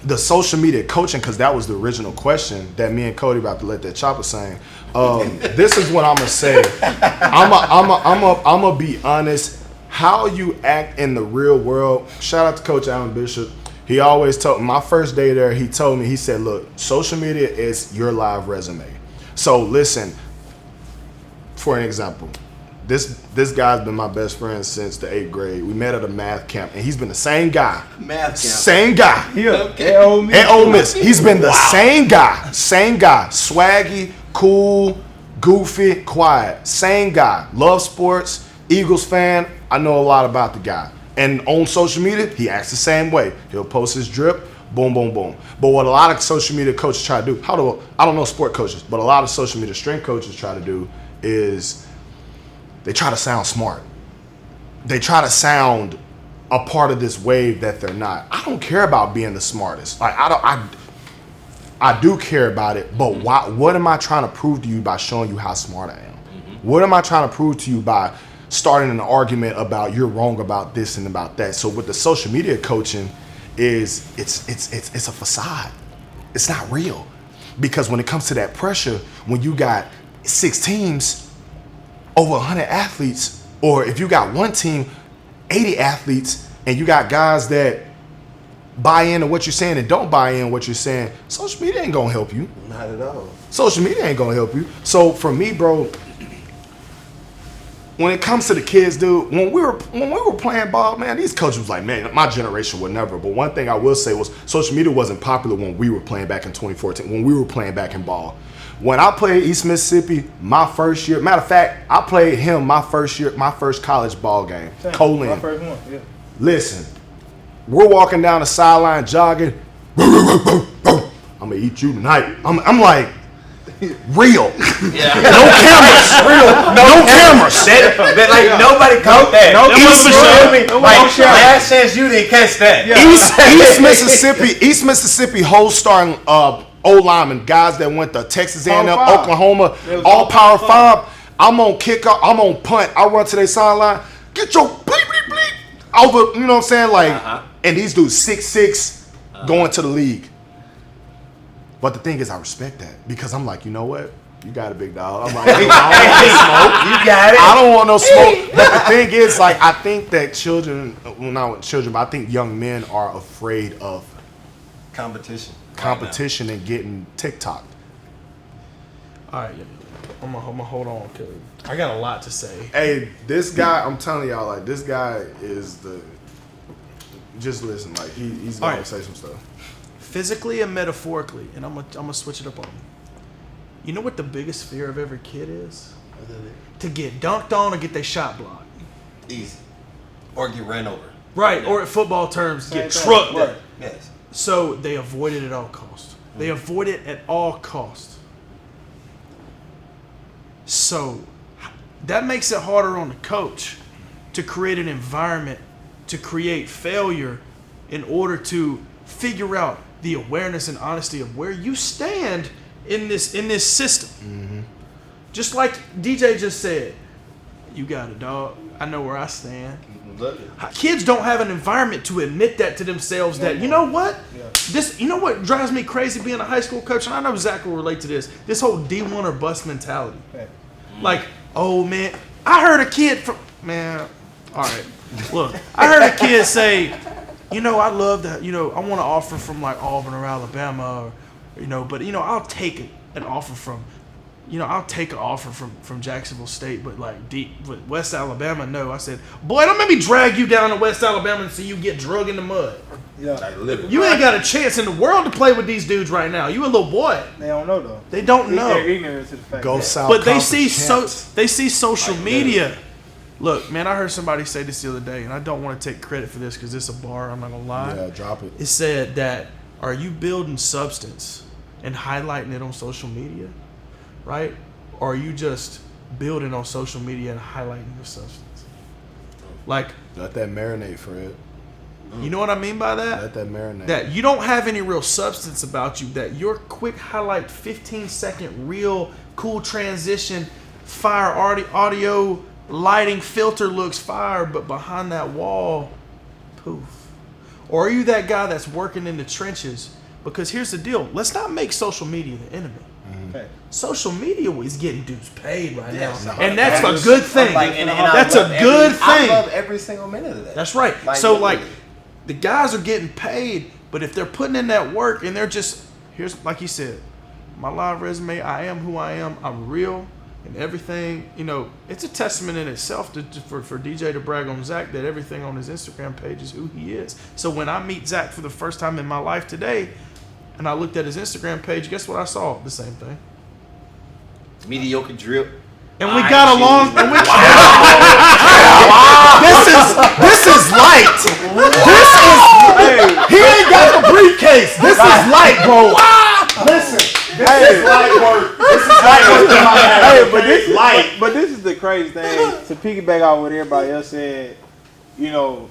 the social media coaching, because that was the original question that me and Cody about to let that chopper sing. This is what I'm gonna say. I'm gonna be honest. How you act in the real world. Shout out to Coach Allen Bishop. He always told me, my first day there, he told me, he said, look, social media is your live resume. So listen, for an example, this guy's been my best friend since the 8th grade. We met at a math camp, and he's been the same guy. Math camp. Same guy. Okay. At Ole Miss. He's been the same guy. Same guy. Swaggy, cool, goofy, quiet. Same guy. Love sports, Eagles fan. I know a lot about the guy. And on social media, he acts the same way. He'll post his drip, boom, boom, boom. But what a lot of social media coaches try to do, I don't know sport coaches, but a lot of social media strength coaches try to do is they try to sound smart. They try to sound a part of this wave that they're not. I don't care about being the smartest. Like I do care about it, but what am I trying to prove to you by showing you how smart I am? What am I trying to prove to you by starting an argument about you're wrong about this and about that? So with the social media coaching is it's a facade. It's not real. Because when it comes to that pressure, when you got 6 teams, over 100 athletes, or if you got one team, 80 athletes, and you got guys that buy into what you're saying and don't buy in what you're saying, social media ain't gonna help you. Not at all. Social media ain't gonna help you. So for me, bro, when it comes to the kids, dude, when we were playing ball, man, these coaches was like, man, my generation would never. But one thing I will say was social media wasn't popular when we were playing back in 2014, when we were playing back in ball. When I played East Mississippi, my first year, matter of fact, I played him my first year, my first college ball game. Colin. My first one, yeah. Listen, we're walking down the sideline jogging. I'm gonna eat you tonight. I'm like, real. Yeah. No cameras. Real. No cameras. That like nobody caught that. Last chance you didn't catch that. Yeah. East Mississippi whole starting O-linemen, guys that went to Texas A&M, Oklahoma, all Power 5. I'm on kickoff, I'm on punt, I run to their sideline, get your bleep, bleep, bleep over, you know what I'm saying? Like, and these dudes 6'6", going to the league. But the thing is, I respect that because I'm like, you know what? You got it, big dog. I'm like, I don't want no smoke. You got it. I don't want no smoke. But the thing is, like, I think that children, well, not children, but I think young men are afraid of competition and getting TikToked. All right, I'm gonna hold on because I got a lot to say. Hey, this guy, I'm telling y'all, like, this guy is the. Just listen, like, he's gonna say some stuff. Physically and metaphorically, and I'm gonna switch it up on you. You know what the biggest fear of every kid is? To get dunked on or get their shot blocked. Easy. Or get ran over. Right, or at football terms, get trucked. Right. Yes. So they avoid it at all costs. They avoid it at all costs. So that makes it harder on the coach to create an environment, to create failure in order to figure out the awareness and honesty of where you stand in this system. Mm-hmm. Just like DJ just said, you got it, dog. I know where I stand. Kids don't have an environment to admit that to themselves. That you know what, this. You know what drives me crazy being a high school coach, and I know Zach will relate to this. This whole D1 or bust mentality. Like, oh man, I heard a kid from man. All right, look, I heard a kid say, you know, I love that. You know, I want to offer from like Auburn or Alabama, or you know, but you know, I'll take an offer from. You know, I'll take an offer from Jacksonville State, but like but West Alabama, no. I said, boy, don't make me drag you down to West Alabama and see you get drug in the mud. Yeah. Like, literally. You ain't got a chance in the world to play with these dudes right now. You a little boy. They don't know though. They don't know. They're ignorant to the fact. Go that. South. But they see social Like, media. Look, man, I heard somebody say this the other day, and I don't want to take credit for this because it's a bar. I'm not gonna lie. Yeah, drop it. It said that, are you building substance and highlighting it on social media, right? Or are you just building on social media and highlighting your substance? Like, Let that marinate, Fred. You know what I mean by that? Let that marinate. That you don't have any real substance about you. That your quick highlight, 15-second real cool transition, fire audio, lighting, filter looks fire, but behind that wall, poof. Or are you that guy that's working in the trenches? Because here's the deal. Let's not make social media the enemy. Okay. Social media is getting dudes paid right Yes, now. And that's a good thing. That's a good thing. I love every single minute of that. That's right. So, like, the guys are getting paid, but if they're putting in that work and they're just, here's, like you said, my live resume, I am who I am, I'm real, and everything, you know, it's a testament in itself for DJ to brag on Zach that everything on his Instagram page is who he is. So when I meet Zach for the first time in my life today, and I looked at his Instagram page, guess what I saw? The same thing. Mediocre drip. And we got along. And we, This is light. He ain't got the briefcase. This is light, bro. Listen, this is light work. This is light work. Hey, but this is the crazy thing. To piggyback off what everybody else said, you know,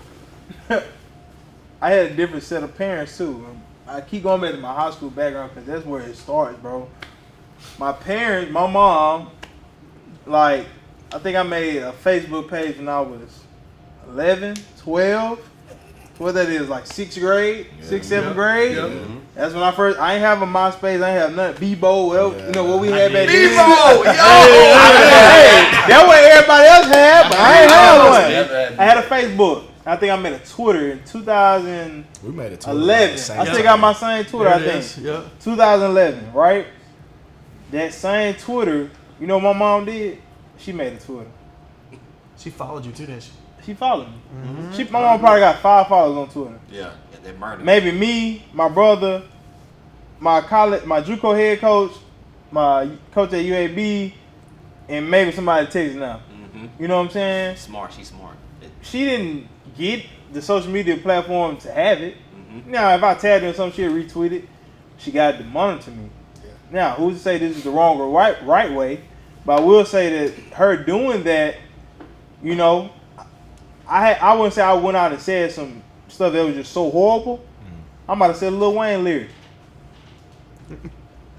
I had a different set of parents too. I keep going back to my high school background because that's where it starts, bro. My parents, my mom, like, I think I made a Facebook page when I was 11, 12. What that is, like 6th grade, 6th, 7th grade. Mm-hmm. That's when I ain't have a MySpace, I ain't have nothing. Bebo, whatever, you know what we had back then. Bebo, That's what everybody else had, but I ain't have one. I had a Facebook. I think I made a Twitter in 2011. We made it. I still got my same Twitter, I think. Yeah. 2011, right? That same Twitter, you know what my mom did? She made a Twitter. She followed you too, didn't she? She followed me. Mm-hmm. My mom probably got 5 followers on Twitter. Yeah, they murdered. Maybe me, my brother, my JUCO head coach, my coach at UAB, and maybe somebody texts now. Mm-hmm. You know what I'm saying? She's smart. She didn't get the social media platform to have it. Mm-hmm. Now, if I tagged her in something, she'll retweet it. She got to monitor me. Yeah. Now, who's to say this is the wrong or right way? But I will say that her doing that, you know, I wouldn't say I went out and said some stuff that was just so horrible. I might have said a Lil Wayne lyric.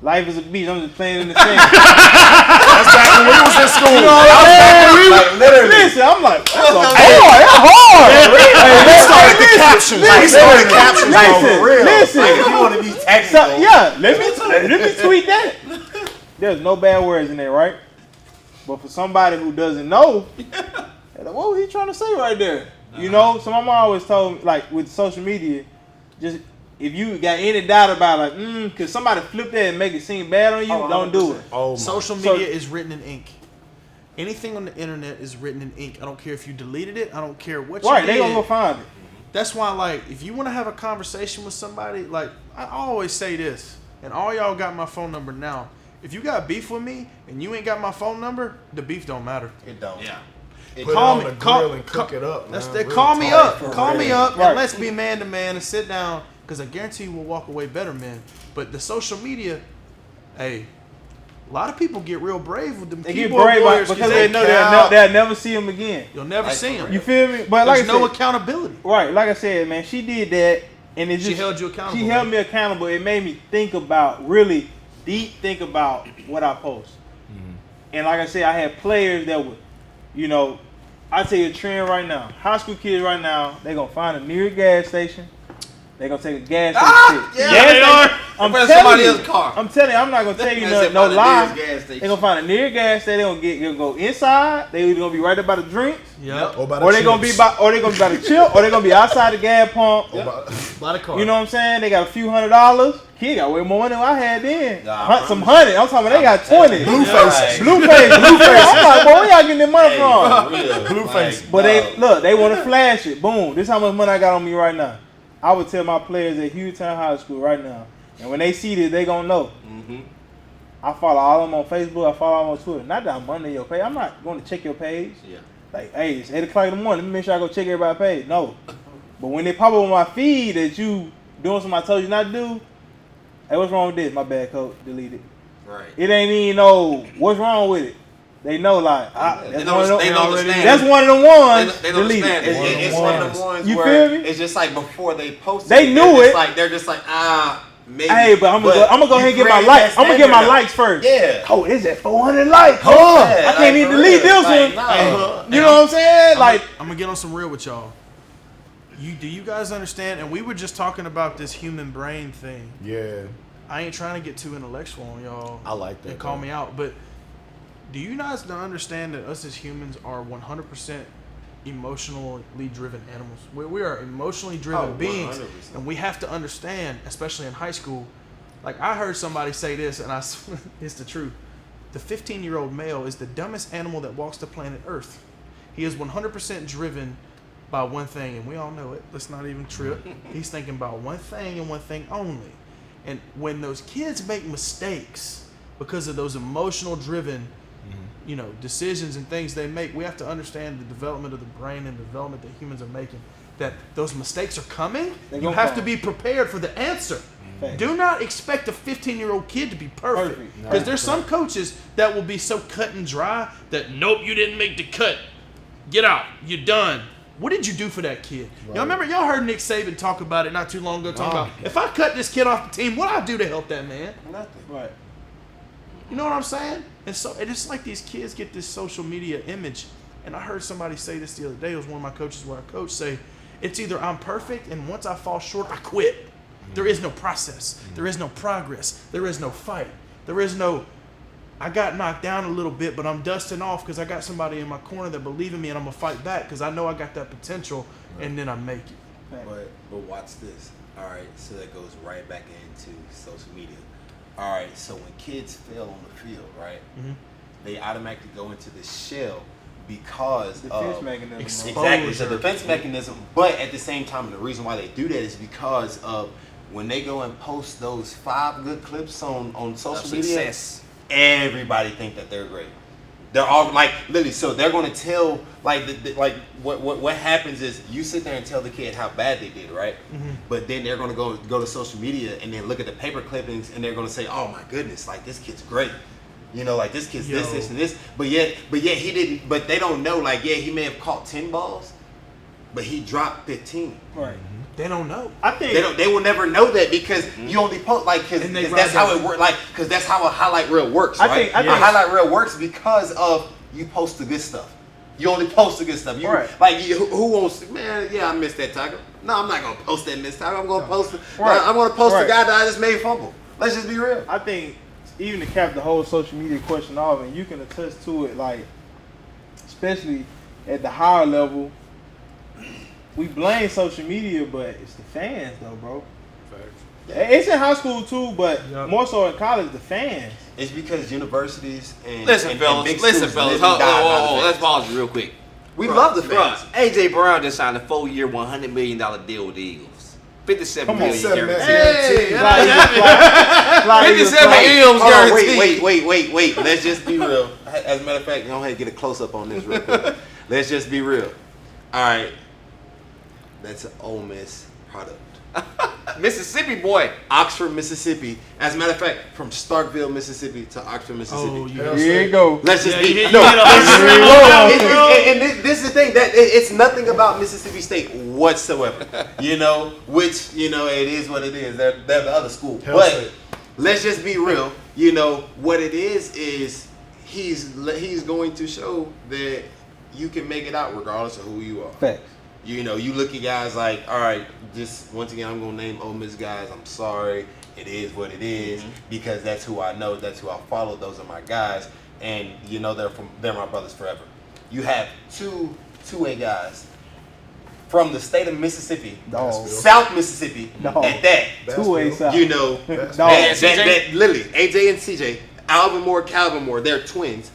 Life is a beach. I'm just playing in the sand. That's back when we was in school. You know what I'm saying? Like, literally. Listen, I'm like, that's hard. We started the captions. We started the captions. Listen. Like, if you want to be technical. Yeah, let me tweet that. There's no bad words in there, right? But for somebody who doesn't know, what was he trying to say right there? You know, so my mom always told me, like, with social media, just if you got any doubt about, like, could somebody flip that and make it seem bad on you, don't do it. Social media is written in ink. Anything on the internet is written in ink. I don't care if you deleted it. I don't care what you did. Right, they gonna go find it. That's why, like, if you want to have a conversation with somebody, like, I always say this, and all y'all got my phone number now. If you got beef with me and you ain't got my phone number, the beef don't matter. It don't. Yeah. Call me, and cook it up. Call me up, Right. and let's be man to man and sit down. Because I guarantee you we'll walk away better, man. But the social media, hey, a lot of people get real brave with them. They get brave because they know they'll never see them again. You'll never see them. You feel me? But There's like I no said, accountability. right? Like I said, man, she did that, and it just She held you accountable. She held me accountable. It made me think about think about what I post. Mm-hmm. And like I said, I had players that would, you know, I tell you a trend right now. High school kids right now, they gonna find a near gas station. They gonna take a gas station. Yeah, they are. I'm telling telling you, else's car. I'm telling you, I'm not gonna tell you no lie. They gonna find a near gas station. They gonna go inside. They either gonna be right there by the drinks. Yep. Or they gonna be by the chip. Or they gonna be outside the gas pump. By the car. You know what I'm saying? They got a few $100s. Kid got way more money than I had then. Some $100. I'm talking about they got 20. Blueface. I'm like, boy, where y'all getting that money from? Blueface. But they want to flash it. Boom. This is how much money I got on me right now. I would tell my players at Hughtown High School right now, and when they see this, they gonna know. Mm-hmm. I follow all of them on Facebook. I follow them on Twitter. Not that I'm under your page. I'm not going to check your page. Yeah. Like, hey, it's 8 o'clock in the morning. Let me make sure I go check everybody's page. No. But when they pop up on my feed that you doing something I told you not to do, hey, what's wrong with this? My bad, coach. Delete it. Right. It ain't even no what's wrong with it. They know, like, They know the standard. that's one of the ones. They know the delete it. standard. It's one of the ones You where feel me? it's just like before they post They it, knew it. They're just like, maybe. Hey, but I'm gonna go ahead and get my created likes. that I'm gonna get my standard likes first. Yeah. Oh, it's at 400 likes. Yeah, I can't even for delete real. this Like, one. no. You know what I'm saying? Like, I'm gonna get on some real with y'all. Do you guys understand? And we were just talking about this human brain thing. Yeah. I ain't trying to get too intellectual on y'all. I like that, And call though. me out, but do you guys not understand that us as humans are 100% emotionally driven animals? We are emotionally driven beings, 100%. and we have to understand, especially in high school. Like I heard somebody say this, and it's the truth. The 15-year-old male is the dumbest animal that walks the planet Earth. He is 100% driven by one thing, and we all know it. Let's not even trip. He's thinking about one thing and one thing only. And when those kids make mistakes because of those emotional driven, decisions and things they make, we have to understand the development of the brain and the development that humans are making, that those mistakes are coming. You have to be prepared for the answer. Do not expect a 15-year-old kid to be perfect. Because there's some coaches that will be so cut and dry that, nope, you didn't make the cut. Get out. You're done. What did you do for that kid? Y'all heard Nick Saban talk about it not too long ago, talking about, if I cut this kid off the team, what do I do to help that man? Nothing. right. You know what I'm saying? And so it's like these kids get this social media image. And I heard somebody say this the other day. It was one of my coaches where I coach say, it's either I'm perfect and once I fall short, I quit. There is no process. There is no progress. There is no fight. There is no, I got knocked down a little bit, but I'm dusting off because I got somebody in my corner that believe in me and I'm going to fight back because I know I got that potential, and then I make it. But watch this. All right, so that goes right back into social media. All right, so when kids fail on the field, right, they automatically go into this shell because Defense of mechanism. exactly, it's a defense mechanism. But at the same time, the reason why they do that is because of when they go and post those 5 good clips on social media, everybody think that they're great. They're all like literally. So they're going to tell what happens is you sit there and tell the kid how bad they did, right? But then they're going to go to social media and then look at the paper clippings and they're going to say, oh my goodness, like this kid's great. Like this kid's this and this. But yet he didn't. But they don't know. Like he may have caught 10 balls, but he dropped 15. Right. They don't know. I think They will never know that because you only post because that's how it works. Because that's how a highlight reel works, right? I think a highlight reel works because of you post the good stuff. You only post the good stuff. Who wants? Man, yeah, I missed that tackle. No, I'm not gonna post that missed tackle. I'm gonna post. I'm gonna post the guy that I just made fumble. Let's just be real. I think even to cap the whole social media question off, and you can attest to it, like especially at the higher level. We blame social media, but it's the fans, though, bro. It's in high school too, but more so in college, the fans. It's because universities and Listen, fellas. Let's pause real quick. We love the fans. AJ Brown just signed a 4-year, $100 million deal with the Eagles. 57 million guaranteed. Hey, 57 M's guaranteed. Wait. Let's just be real. As a matter of fact, go ahead and get a close up on this real quick. Let's just be real. All right. That's an Ole Miss product. Mississippi boy. Oxford, Mississippi. As a matter of fact, from Starkville, Mississippi to Oxford, Mississippi. Here you go. Let's just be. And This is the thing that it's nothing about Mississippi State whatsoever. Which it is what it is. They're the other school. But let's just be real. What it is he's going to show that you can make it out regardless of who you are. Facts. You look at guys like, all right, just once again, I'm going to name Ole Miss guys. I'm sorry. It is what it is because that's who I know. That's who I follow. Those are my guys. And, they're my brothers forever. You have two 2A guys from the state of Mississippi, South Mississippi, at that. 2A South. That literally, AJ and CJ, Alvin Moore, Calvin Moore, they're twins.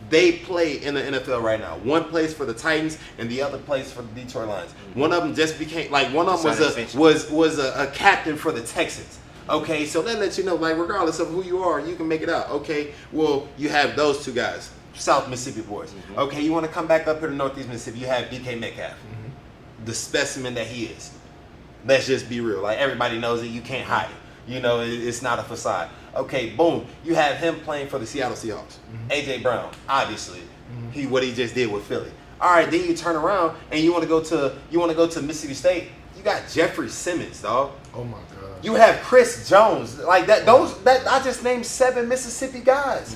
They play in the NFL right now. One plays for the Titans and the other plays for the Detroit Lions. One of them just became one of them was a captain for the Texans. Okay, so that lets you know, regardless of who you are, you can make it out. Okay, well, you have those two guys, South Mississippi boys. Okay, you want to come back up here to Northeast Mississippi, you have DK Metcalf, the specimen that he is. Let's just be real. Everybody knows it. You can't hide it. It's not a facade. Okay, boom. You have him playing for the Seattle Seahawks. A.J. Brown, obviously. What he just did with Philly. All right, then you turn around and you want to go to Mississippi State. You got Jeffrey Simmons, dog. Oh my God. You have Chris Jones. Like that. I just named 7 Mississippi guys.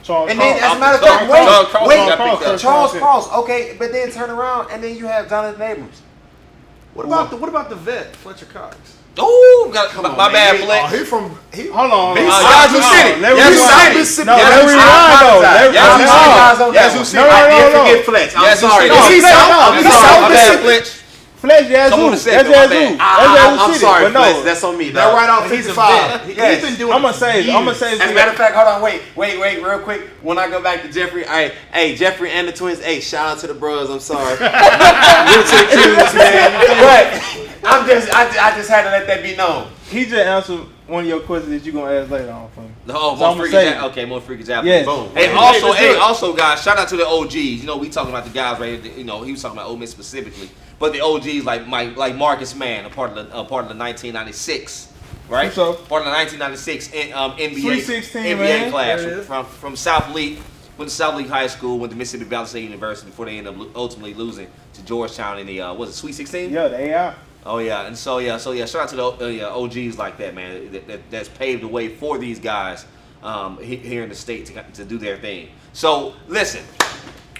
Charles And then, Cross. as a matter of fact, wait, Charles Cross. Cross. Okay, but then turn around and then you have Jonathan Abrams. What about the vet, Fletcher Cox? Ooh, my man. bad, Flex. Hold on. Yazoo City. Yazoo City. No, let me rewind though. Yazoo City. I did forget Fletch. I'm sorry. He's South. My bad, Fletch. Fletch, Yazoo. Someone said That's that, my Yazoo. bad. I'm City. sorry, But no, Fletch. That's on me. They're right off He's a 55. vet. Yes. He's been doing I'm gonna say As a matter of fact, hold on, wait, real quick. When I go back to Jeffrey, all right, hey, Jeffrey and the twins, hey, shout out to the bros. I'm sorry, to the Qs, man. But I just had to let that be known. He just answered one of your questions that you're gonna ask later on from me. No, So more I'ma freaky say jab. Okay, more freaky jab. Yes. Boom. Hey, Also, guys, shout out to the OGs. You know, we talking about the guys right here. You know, he was talking about Ole Miss specifically, but the OGs like Marcus Mann, a part of the 1996, right? So part of the 1996 NBA 316, NBA man. class There it is. from South League. Went to South League High School, went to Mississippi Valley State University before they ended up ultimately losing to Georgetown in the was it Sweet 16? yeah, the AI. Oh yeah, and so shout out to the OGs like that, man. That's paved the way for these guys here in the state to do their thing. So listen,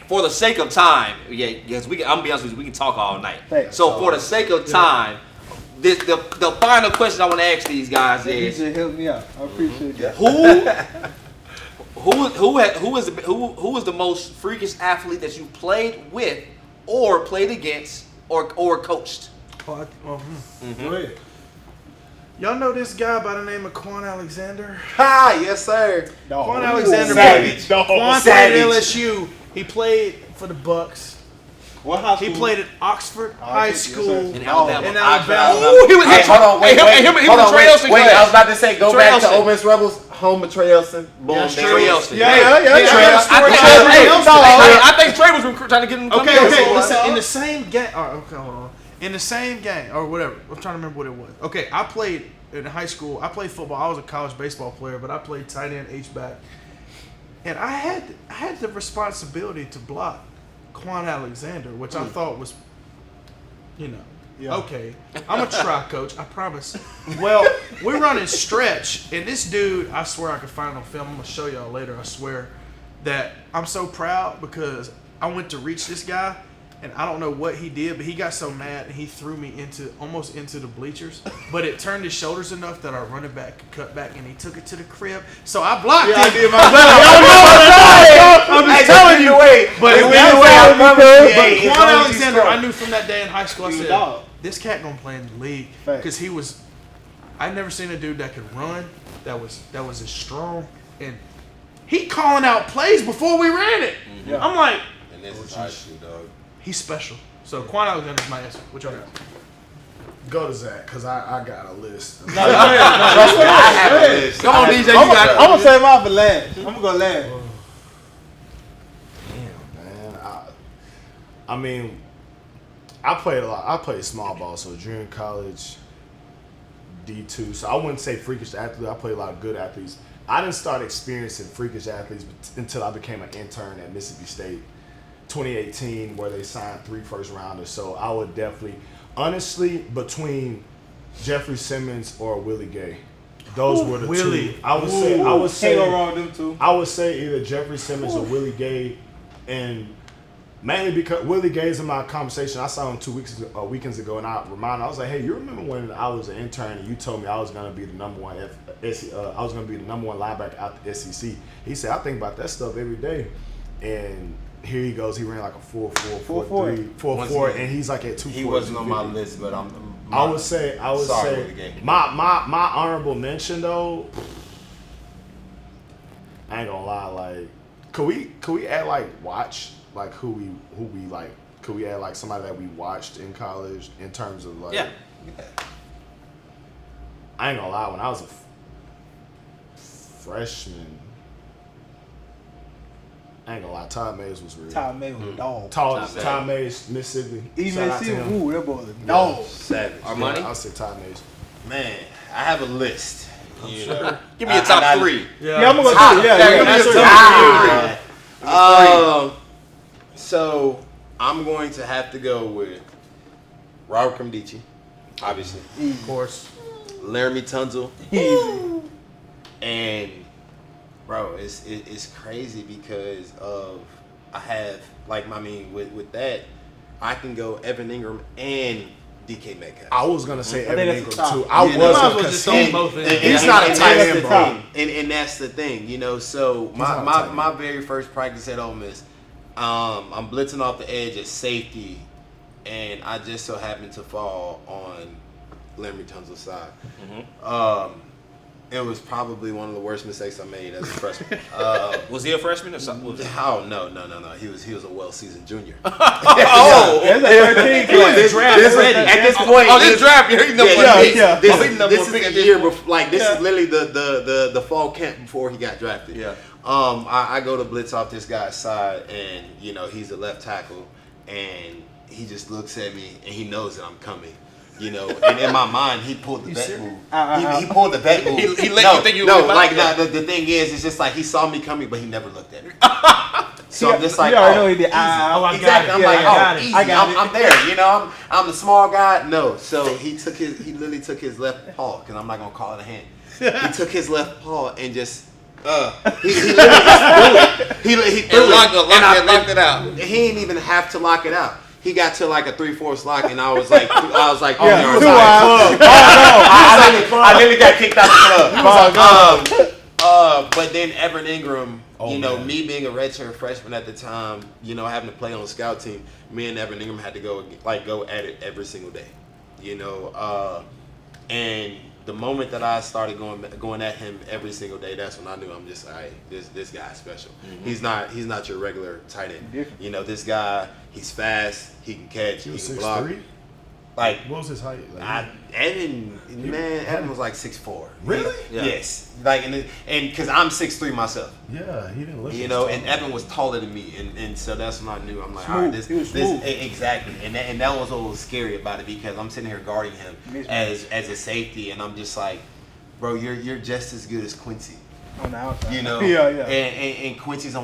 for the sake of time, yes, I'm gonna be honest with you, we can talk all night. Thanks. So for the sake of time, the final question I want to ask these guys You is just helped me out. I appreciate that. who is the most freakish athlete that you played with, or played against, or coached? Go ahead. Y'all know this guy by the name of Quan Alexander? Hi, yes sir. Quan Alexander. Savage. Quan played at LSU. He played for the Bucks. What high He school? played at Oxford High yes, School sir. In Alabama. In Alabama. Ooh, he was. Hey, hold on, wait, him hold and on, Trey Elson wait. I was class. about to say, go Trey back to Elson. Ole Miss Rebels, home of Trey Elson. Boom, Yes, there Trey it is. Elson. Yeah. I think Trey was trying to get him to come Okay, here. okay. Listen, in the same game. Okay, hold on. In the same game, or whatever. I'm trying to remember what it was. Okay, I played in high school. I played football. I was a college baseball player, but I played tight end, H-back. And I had the responsibility to block Quan Alexander, which I thought was, okay. I'm a try, coach. I promise. Well, we're running stretch, and this dude, I swear I could find it on film. I'm gonna show y'all later. I swear that I'm so proud because I went to reach this guy. And I don't know what he did, but he got so mad and he threw me almost into the bleachers. But it turned his shoulders enough that our running back could cut back and he took it to the crib. So I blocked him. I did my I'm just telling you. But Hey, Quan Alexander, I knew from that day in high school, I He was said, a dog. this cat gonna play in the league. Facts. Because he was, I'd never seen a dude that could run, that was as strong. And he calling out plays before we ran it. Yeah. I'm like, And this is high school, dog. he's special. So Quan Alexander's my answer. What y'all got? Go to Zach, because I got a list. I have a list. Come on, DJ, you got it. I'm gonna save mine for last. I'm gonna go last. Damn, man. I mean, I played a lot. I played small ball, so junior college, D2. So I wouldn't say freakish athlete. I played a lot of good athletes. I didn't start experiencing freakish athletes until I became an intern at Mississippi State, 2018, where they signed 3 first rounders. So I would definitely, honestly, between Jeffrey Simmons or Willie Gay, those were the Willie. two. I would say. Can't go wrong with them two. I would say either Jeffrey Simmons or Willie Gay, and mainly because Willie Gay's in my conversation. I saw him 2 weekends ago, and I was like, "Hey, you remember when I was an intern and you told me I was going to be the number one linebacker out the SEC?" He said, "I think about that stuff every day," and here he goes. He ran like a 4.4, 4.3, 4.4, and he's like at 2. He wasn't on my list, but I would say my honorable mention though. I ain't gonna lie, like could we add like watch like who we like? Could we add like somebody that we watched in college in terms of like? Yeah. I ain't gonna lie, when I was a freshman, I ain't gonna lie, Todd Mays was real. Todd Mays was a dog. Todd Mays, Mississippi. Even Shout out to him. ooh, that boy was a dog. Savage. Armani? Yeah, I'll say Todd Mays. Man, I have a list. You know? Give me a top three. Yeah, I'm gonna go Top. through. Yeah, Give me that's a what top. So I'm going to have to go with Robert Crumdici, obviously. Of course. Laramie Tunzel. Easy. And bro, it's crazy because of with that, I can go Evan Ingram and DK Metcalf. I was gonna say I Evan think Ingram that's the too. top. I Yeah, they might as well was just because throw both in. he's not a tight that's end, the bro. thing. And that's the thing, you know. So not a tight end. my very first practice at Ole Miss, I'm blitzing off the edge at safety, and I just so happened to fall on Laramie Tunzel's side. It was probably one of the worst mistakes I made as a freshman. Was he a freshman or something? Oh no! He was a well-seasoned junior. Oh, That's a 13 class. At this point, this draft, you're number one pick. yeah. This is the year before. Like this is literally the fall camp before he got drafted. Yeah. I go to blitz off this guy's side, and you know he's a left tackle, and he just looks at me, and he knows that I'm coming. You know, and in my mind, he pulled the vet move. He pulled the vet move. He let you think you were like about the thing is, it's just like he saw me coming, but he never looked at me. So I'm just like, you already know he did. Exactly. I'm like, easy. I'm there. You know, I'm the small guy. No. So he literally took his left paw, because I'm not gonna call it a hand. He took his left paw and just. He literally just threw it. He threw it. Locked it out. He didn't even have to lock it out. He got to like a 3/4 lock, and I was like, I literally got kicked out the club. But then Evan Ingram, me being a redshirt freshman at the time, having to play on the scout team, me and Evan Ingram had to go at it every single day, and the moment that I started going at him every single day, that's when I knew I'm just this guy's special. Mm-hmm. He's not your regular tight end. This guy, he's fast, he can catch, he can block. 6'3"? Like, what was his height? Evan was like 6'4". Really? Yeah. Yes. Like, and because I'm 6'3" myself. Yeah, he didn't look. And Evan was taller than me, and so that's when I knew. I'm like, all right, this exactly, and that was what was scary about it, because I'm sitting here guarding him as a safety, and I'm just like, bro, you're just as good as Quincy. On the outside. Yeah. And Quincy's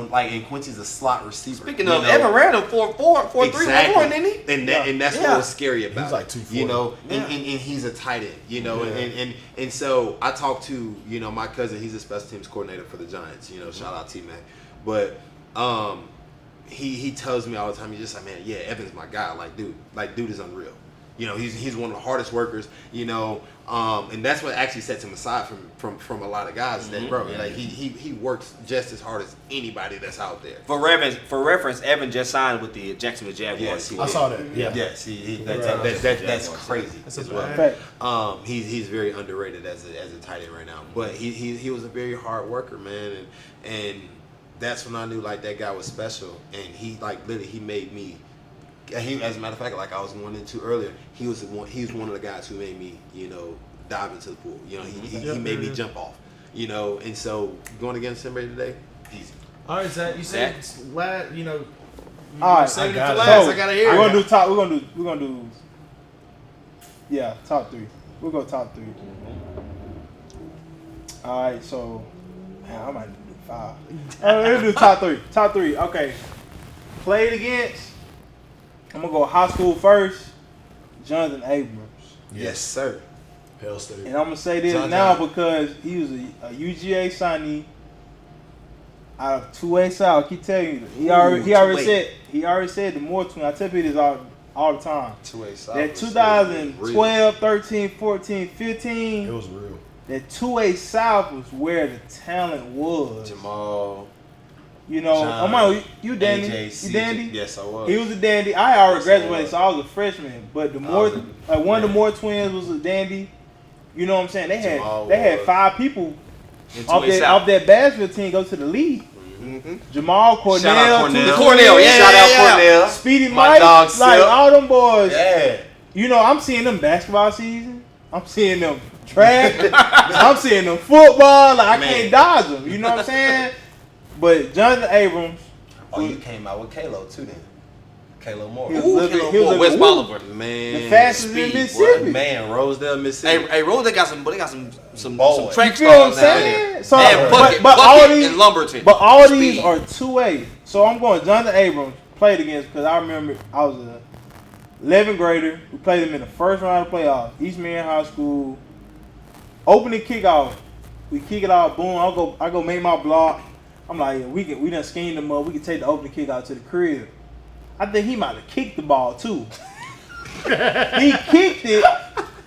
Quincy's a slot receiver. Speaking of, Evan ran a 4.3, exactly. didn't he? And that's what was scary about. He's like 240. And he's a tight end. And so I talked to my cousin. He's a special teams coordinator for the Giants. Shout out T-Mac. But he tells me all the time. He's just like, man, yeah, Evan's my guy. Dude is unreal. He's one of the hardest workers. And that's what actually sets him aside from a lot of guys. That bro, he works just as hard as anybody that's out there. For reference, Evan just signed with the Jacksonville Jaguars. Yes, I saw that. Yeah. Yes, that's crazy. That's as a well. fact. He's very underrated as a tight end right now. But he was a very hard worker, man, and that's when I knew that guy was special. And he literally he made me. As a matter of fact, I was going into earlier, he was one of the guys who made me, dive into the pool. He made me jump off. And so going against him today, easy. All right, Zach. You said last. All right, saving it for I got it. last. So, I gotta hear. We're it. gonna do top. We're gonna do. Yeah, top three. We'll go top three. All right, so man, I might do 5. Let's do top three. Top three. Okay. Played against. I'm gonna go high school first. Jonathan Abrams. Yes, sir. Hell State. And I'm gonna say this John now John. because he was a UGA signee out of 2A South. I keep telling you, he already said the more twin. I tell people this all the time. 2A South. That 2012, 13, 14, 15. It was real. That 2A South was where the talent was. Jamal. John, you dandy. AJ, You dandy? Yes, I was. He was a dandy. I already Yes, I graduated, was. so I was a freshman. But one of the more twins was a dandy. You know what I'm saying? They had 5 people off that basketball team go to the league. Mm-hmm. Jamal, Cornell, Shout out Cornell. Cornell, yeah, Shout out yeah. Cornell. Speedy My Mike, dog, Silk. all them boys. Yeah. I'm seeing them basketball season. I'm seeing them track. I'm seeing them football. I can't dodge them. You know what I'm saying? But Jonathan Abrams. Oh, you came out with Kalo too then. Caleb Moore. He was a little bit- he was a little West bit- Bolivar. Man, The fastest in speed, Mississippi. boy. Man, Rosedale, Mississippi. Hey, Rose, they got some Boy. track You feel what I'm stars down saying? there. So, And but Bucket all these and Lumberton. But all Speed. these are 2A. So I'm going Jonathan Abrams played against because I remember I was a 11th grader. We played him in the first round of playoffs. East Marion High School. Opening kickoff. We kick it off. Boom. I go make my block. I'm like, yeah, we done schemed them up. We can take the opening kickoff to the crib. I think he might have kicked the ball too. He kicked it.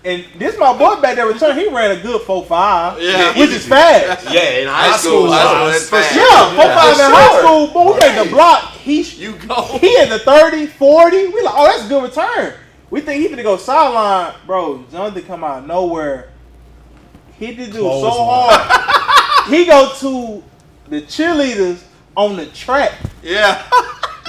And this my boy back there returned. He ran a good 4.5, Yeah. which is fast. Yeah, in high school. that's fast. Yeah, 4.5 in sure. high school. Boy, we made the block. You go. He at the 30, 40. We like, oh, that's a good return. We think he finna go sideline, bro. Jonathan come out of nowhere. Hit the dude so Close hard. He go to the cheerleaders on the track. Yeah.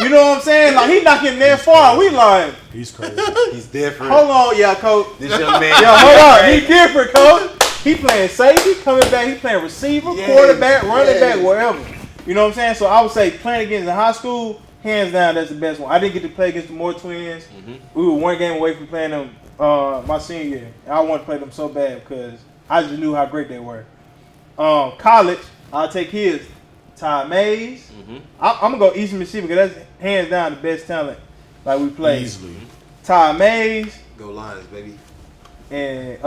You know what I'm saying? Like he knocking that far. We like, He's crazy. He's different. hold on, yeah, coach. This young man. Yeah, hold on. He different, coach. He playing safety, coming back. He playing receiver, quarterback, running back, wherever. You know what I'm saying? So I would say playing against the high school, hands down, that's the best one. I didn't get to play against the Moore twins. We were one game away from playing them my senior year. And I wanted to play them so bad because I just knew how great they were. College, I'll take his. Todd Mays. I'm going to go East Mississippi because that's hands down the best talent like we played. Easily. Todd Mays Go Lions, baby. and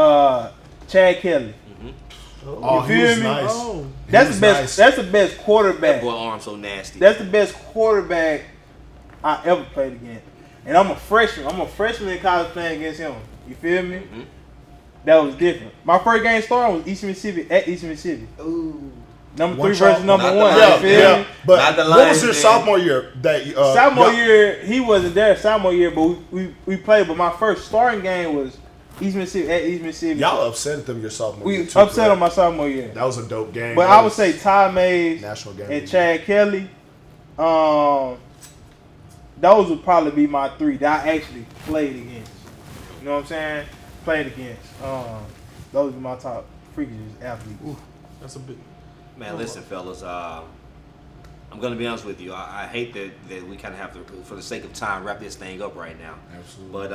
Chad Kelly. Oh, You he was feel me? nice. Oh. He That's was the best. nice. That's the best quarterback. Boy, arm so nasty. That's the best quarterback I ever played against. And I'm a freshman. I'm a freshman in college playing against him. You feel me? That was different. My first game starting was East Mississippi at East Mississippi. Number One 3 versus shot. number Not the 1. Lions, You feel me? But Not the what was Lions, your man. sophomore year? That Sophomore y'all- year, he wasn't there. Sophomore year, but we played. But my first starting game was East Mississippi at East Mississippi. Y'all upset them your sophomore year. we too, upset correct? on my sophomore year. That was a dope game. But That I would was say Todd Mays national game. and Chad Kelly. Those would probably be my 3 that I actually played against. You know what I'm saying? Played against. Those would be my top freakish athletes. That's a big. Man, listen, fellas. I'm gonna be honest with you. I hate that we kind of have to, for the sake of time, wrap this thing up right now. Absolutely.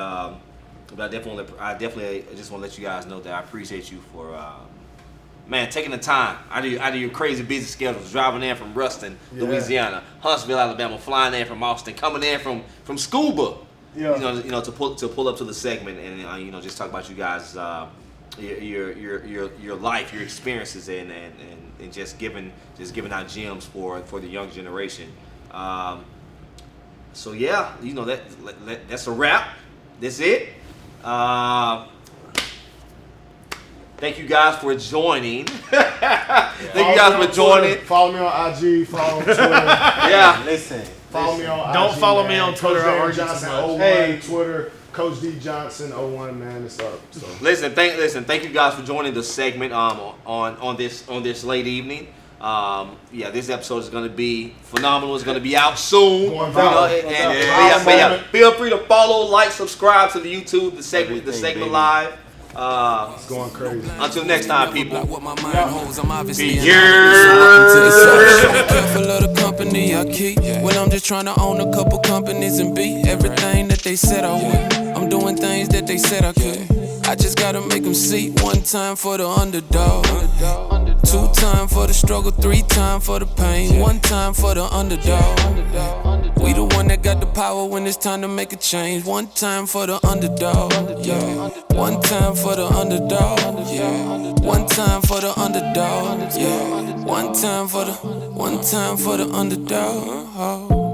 But I definitely just want to let you guys know that I appreciate you for, man, taking the time out of your crazy busy schedules, driving in from Ruston, Yeah. Louisiana, Huntsville, Alabama, flying in from Austin, coming in from Scuba. Yeah. You know, to pull up to the segment and just talk about you guys, your life, your experiences, and just giving out gems for the young generation. So yeah, that's a wrap. That's it. Thank you guys for joining. Thank you guys for joining. Follow me on IG. Follow me on Twitter. Yeah. Listen. Follow me on Don't IG, follow man. me on Twitter. Coach I Darren argue too Johnson much. 01 Hey. Twitter. Coach D Johnson 01, man. It's up. So. Listen, thank you guys for joining the segment on this late evening. This episode is going to be phenomenal. It's going to be out soon. Going viral. And feel free to follow, like, subscribe to the YouTube, the segment Everything, live. It's going crazy. Until next time, people. What my mind holds, I'm obviously Peace. careful of the company I keep. When I'm just trying to own a couple companies and be everything that they said I would. I'm doing things that they said I could. I just gotta make them see. 1 time for the underdog, 2 time for the struggle, 3 time for the pain, 1 time for the underdog. We the one that got the power when it's time to make a change. 1 time for the underdog, yeah. 1 time for the underdog, yeah. 1 time for the underdog, yeah. 1 time for the underdog.